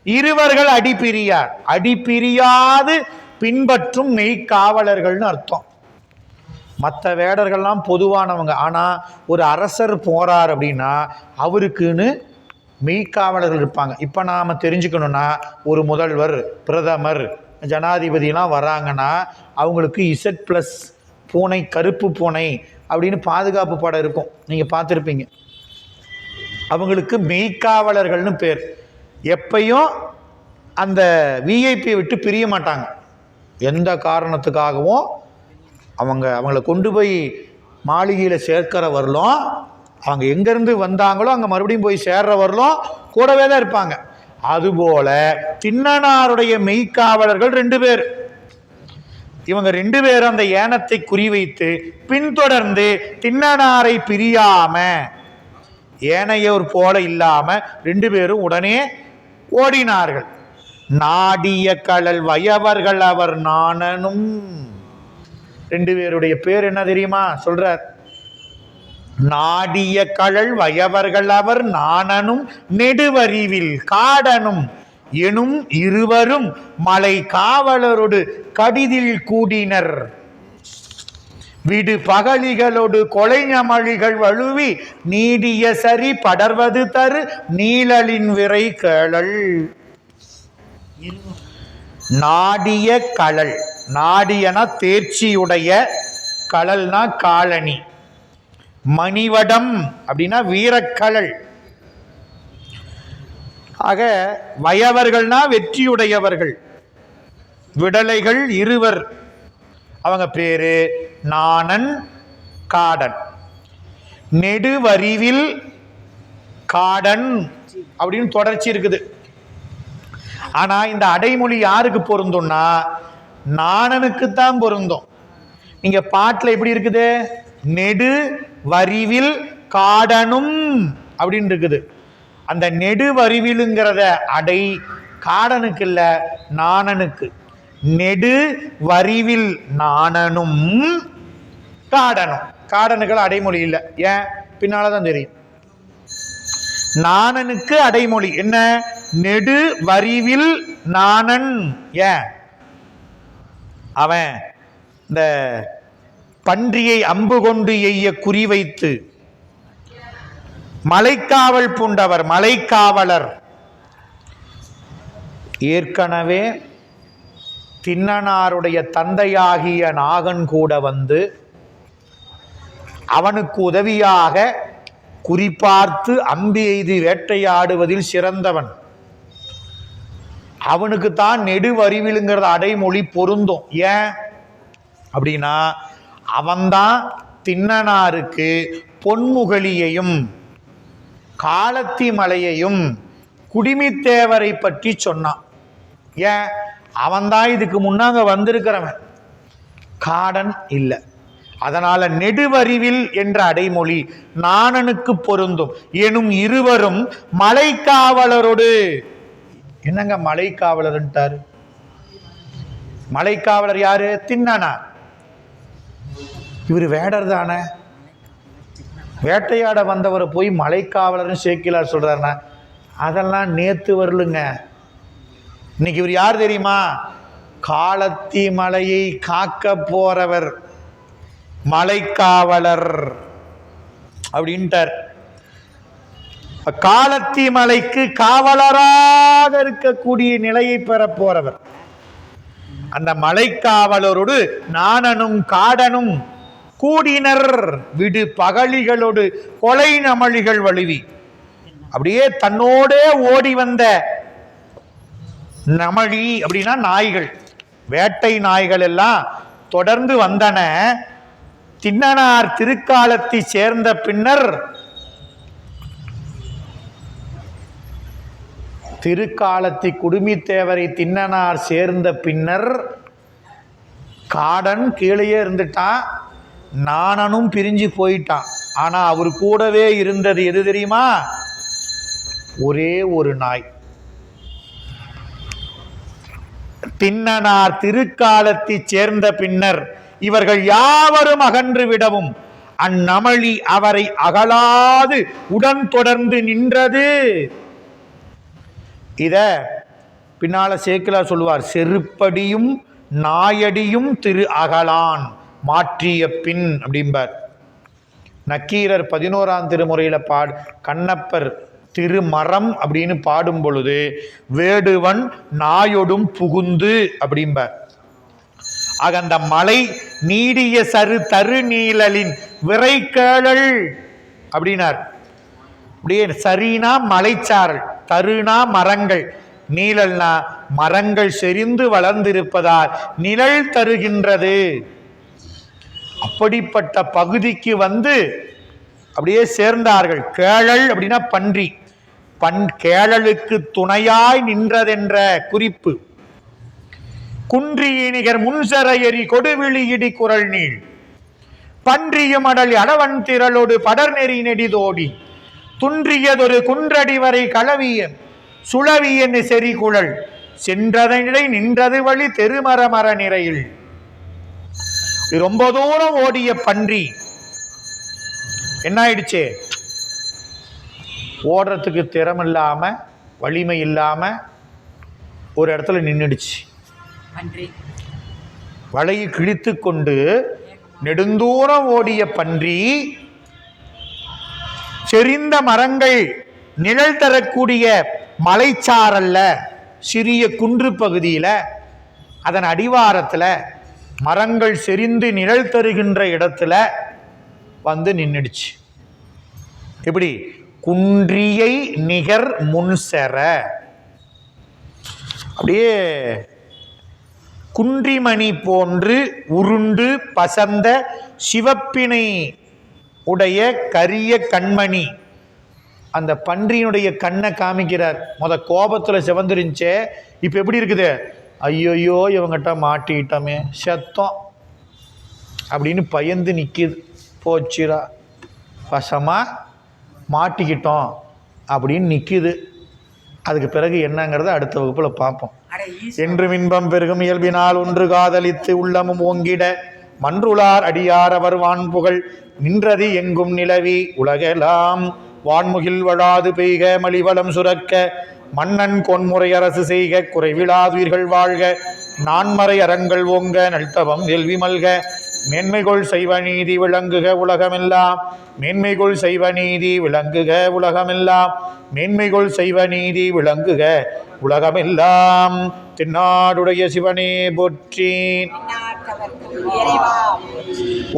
இருவர்கள் அடிப்பிரியார், அடிப்பிரியாது பின்பற்றும் மெய்க்காவலர்கள்னு அர்த்தம். மற்ற வேடர்கள்லாம் பொதுவானவங்க. ஆனால் ஒரு அரசர் போறார் அப்படின்னா அவருக்குன்னு மெய்க்காவலர்கள் இருப்பாங்க. இப்போ நாம் தெரிஞ்சுக்கணுன்னா, ஒரு முதல்வர், பிரதமர், ஜனாதிபதிலாம் வராங்கன்னா அவங்களுக்கு Z+ பூனை, கருப்பு பூனை அப்படின்னு பாதுகாப்பு படம் இருக்கும், நீங்கள் பார்த்துருப்பீங்க. அவங்களுக்கு மெய்க்காவலர்கள்னு பேர். எப்பையும் அந்த விஐபியை விட்டு பிரிய மாட்டாங்க. எந்த காரணத்துக்காகவும் அவங்கள கொண்டு போய் மாளிகையில் சேர்க்கிற வரலும், அவங்க எங்கேருந்து வந்தாங்களோ அங்கே மறுபடியும் போய் சேர்ற வரலும் கூடவே தான் இருப்பாங்க. அதுபோல திண்ணனாருடைய மெய்க்காவலர்கள் 2 பேர். இவங்க 2 பேரும் அந்த ஏனத்தை குறிவைத்து பின்தொடர்ந்து திண்ணனாரை பிரியாம, ஏனையோர் போல இல்லாம 2 பேரும் உடனே ஓடினார்கள். நாடிய கடல் வயவர்கள் அவர் நாணனும். 2 பேருடைய பேர் என்ன தெரியுமா? சொல்றார், நாடிய கடல் வயவர்கள் அவர் நாணனும் நெடுவரிவில் காடனும் எனும் இருவரும் மலை காவலரோடு கடிதில் கூடினர். விடு பகலிகளோடு கொலைஞமழிகள் வழுவி நீடிய சரி படர்வது தரு நீழலின் விரை கேளல். நாடிய கழல், நாடியனா தேர்ச்சியுடைய, கழல்னா காலணி, மணிவடம் அப்படின்னா வீரக்கழல். ஆக வயவர்கள்னா வெற்றியுடையவர்கள், விடலைகள் இருவர், அவங்க பேரு நாணன் காடன். நெடுவரிவில் காடன் அப்படின்னு தொடர்ச்சி இருக்குது. ஆனா இந்த அடைமொழி யாருக்கு பொருந்தும்னா நாணனுக்குத்தான் பொருந்தும். நீங்க பாட்டுல எப்படி இருக்குது, நெடு வரிவில் காடனும் அப்படின்னு இருக்குது. அந்த நெடுவரிவிலுங்கிறத அடை காடனுக்கு இல்ல, நாணனுக்கு. நெடு வரிவில் நாணனும் காடனும். காடனுக்கு அடைமொழி இல்லை, ஏன் பின்னாலதான் தெரியும். நாணனுக்கு அடைமொழி என்ன, நெடு வரிவில் நாணன். ஏன் அவன் இந்த பன்றியை அம்பு கொண்டு எய்ய குறிவைத்து மலைக்காவல் பூண்டவர், மலைக்காவலர். ஏற்கனவே திண்ணனாருடைய தந்தையாகிய நாகன் கூட வந்து அவனுக்கு உதவியாக குறிப்பார்த்து அம்பி எய்து வேட்டையாடுவதில் சிறந்தவன். அவனுக்கு தான் நெடுவரிவிலுங்கிறது அடைமொழி பொருந்தும். ஏன் அப்படின்னா அவன்தான் திண்ணனாருக்கு பொன்முகலியையும் காலத்தி மலையையும் குடிமித்தேவரை பற்றி சொன்னான். ஏன் அவன்தான் இதுக்கு முன்னாங்க வந்திருக்கிறவன், காடன் இல்லை. அதனால நெடுவரிவில் என்ற அடைமொழி நாணனுக்கு பொருந்தும். எனும் இருவரும் மலைக்காவலரோடு. என்னங்க மலைக்காவலர்ன்ட்டாரு? மலைக்காவலர் யாரு? திண்ணனா. இவர் வேடர் தானே, வேட்டையாட வந்தவரை போய் மலைக்காவலர்னு சேக்கிலார் சொல்றாருன்னா அதெல்லாம் நேத்து வரலுங்க. இன்னைக்கு இவர் யார் தெரியுமா? காலத்தி மலையை காக்க போறவர், மலைக்காவலர் அப்படின்ட்டார். காலத்தி மலைக்கு காவலராக இருக்கக்கூடிய நிலையை பெற போறவர். அந்த மலைக்காவலரோடு நாணனும் காடனும் கூடினர். விடு பகலிகளோடு கொலை நமழிகள் வழுவி. அப்படியே தன்னோடே ஓடி வந்த நமழி அப்படின்னா நாய்கள், வேட்டை நாய்கள் எல்லாம் தொடர்ந்து வந்தன. திண்ணனார் திருக்காலத்தை சேர்ந்த பின்னர், திருக்காலத்தி குடுமித்தேவரை திண்ணனார் சேர்ந்த பின்னர் காடன் கீழே இருந்துட்டான், நாணனும் பிரிஞ்சு போயிட்டான். ஆனா அவர் கூடவே இருந்தது எது தெரியுமா? ஒரே ஒரு நாய். திண்ணனார் திருக்காலத்தை சேர்ந்த பின்னர் இவர்கள் யாவரும் அகன்று விடவும் அந்நமளி அவரை அகலாது உடன் தொடர்ந்து நின்றது. இத பின்னால சேக்கிலார் சொல்லுவார், செருப்படியும் நாயடியும் திரு அகலான் மாற்றிய பின் அப்படிம்பார். நக்கீரர் 11ஆம் திருமுறையில கண்ணப்பர் திருமரம் அப்படின்னு பாடும் பொழுது வேடுவன் நாயொடும் புகுந்து அப்படிம்பார். ஆக அந்த மலை நீடிய சரு தரு நீழலின் விரை கேளல் அப்படின்னார். அப்படியே சரினா மலைச்சாரல், தருனா மரங்கள், நீழல்னா மரங்கள் செறிந்து வளர்ந்திருப்பதால் நிழல் தருகின்றது. அப்படிப்பட்ட பகுதிக்கு வந்து அப்படியே சேர்ந்தார்கள். கேளல் அப்படின்னா பன்றி, கேளலுக்கு துணையாய் நின்றதென்ற குறிப்பு. குன்றியினிகர் முன்சரையறி கொடுவிழி இடி குரல் நீள் பன்றியும் அடல் அளவன் திரளோடு படர் நெறி நெடிதோடி துன்றியதொரு குன்றடி வரை களவிய சுழவிய செறி குழல் சென்றதனிடை நின்றது வழி தெருமர மர நிறையில். ரொம்ப தூரம் ஓடிய பன்றி என்ன ஆயிடுச்சு? ஓடுறதுக்கு திறமை இல்லாம, வலிமை இல்லாம ஒரு இடத்துல நின்றுடுச்சு. வலையை கிழித்து கொண்டு நெடுந்தூரம் ஓடிய பன்றி செறிந்த மரங்கள் நிழல் தரக்கூடிய மலைச்சாரல்ல சிறிய குன்று பகுதியில் அதன் அடிவாரத்தில் மரங்கள் செறிந்து நிழல் தருகின்ற இடத்துல வந்து நின்றுடுச்சு. எப்படி? குன்றியை நிகர் முன்செற, அப்படியே குன்றிமணி போன்று உருண்டு பசந்த சிவப்பினை உடைய கரிய கண்மணி. அந்த பன்றியினுடைய கண்ணை காமிக்கிறார். கோபத்தில் சிவந்துருந்துச்சே, இப்போ எப்படி இருக்குது? ஐயோயோ இவங்கிட்ட மாட்டிக்கிட்டோமே, செத்தோம் அப்படின்னு பயந்து நிற்கிது. போச்சுரா, வசமாக மாட்டிக்கிட்டோம் அப்படின்னு நிற்கிது. அதுக்கு பிறகு என்னங்கிறத அடுத்த வகுப்பில் பார்ப்போம். என்றும் இன்பம் பெருகும் இயல்பினால் ஒன்று காதலித்து உள்ளமும் ஓங்கிட மன்றுளார் அடியார் அவர் வான்புகழ் நின்றது எங்கும் நிலவி உலகெல்லாம் வான்முகில் வழாது பெய்க மலிவளம் சுரக்க மன்னன் கொன்முறை அரசு செய்க குறைவிலாதுயிர்கள் வாழ்க நான்மறை அறங்கள் ஓங்க நல்தவம் வெல்வி மல்க மேன்மைகொள் செய்வ நீதி விளங்குக உலகமெல்லாம் மேன்மைகொள் செய்வ நீதி விளங்குக உலகமெல்லாம் மேன்மைகொள் செய்வ நீதி விளங்குக உலகமெல்லாம். தென்னாடுடைய சிவனே போற்றி.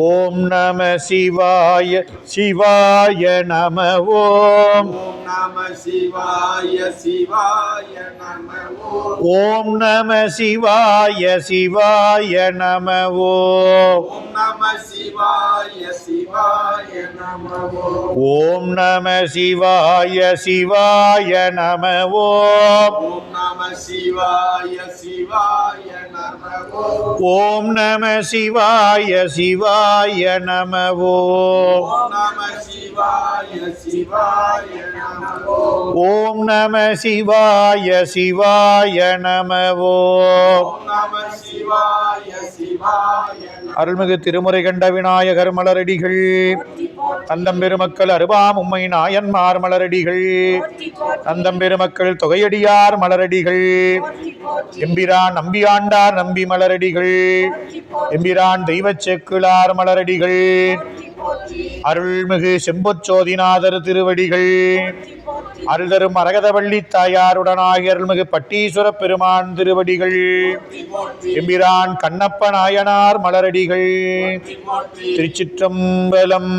ஓம் நம சிவாய சிவாய நம. ஓம் நம சிவாய சிவாய நம. ஓம் நம சிவாய சிவாய நம. ஓம் நம சிவாய சிவாய நம. ஓம் நம சிவாய சிவாய நம. ஓம் நம சிவாய சிவாய நம. ஓம் நம சிவாய சிவாய நம. ஓம் நம சிவாய சிவாய நம. ஓம் நம சிவாய சிவாய நம. ஓம் நம சிவாய சிவாய. அருள்மிகு திருமுறை கண்ட விநாயகர் மலரடிகள், தந்தம் பெருமக்கள் அருபாம் உம்மை நாயன்மார் மலரடிகள், தந்தம் பெருமக்கள் தொகையடியார் மலரடிகள், எம்பிரான் நம்பியாண்டார் நம்பி மலரடிகள், எம்பிரான் தெய்வச் செக்குளார் மலரடிகள், அருள்மிகு செம்பொச்சோதிநாதர் திருவடிகள், அருள்தரும் மரகதவள்ளி தாயாருடனாகிய அருள்மிகு பட்டீஸ்வர பெருமான் திருவடிகள், எம்பிரான் கண்ணப்ப நாயனார் மலரடிகள். திருச்சிற்றம்பலம்.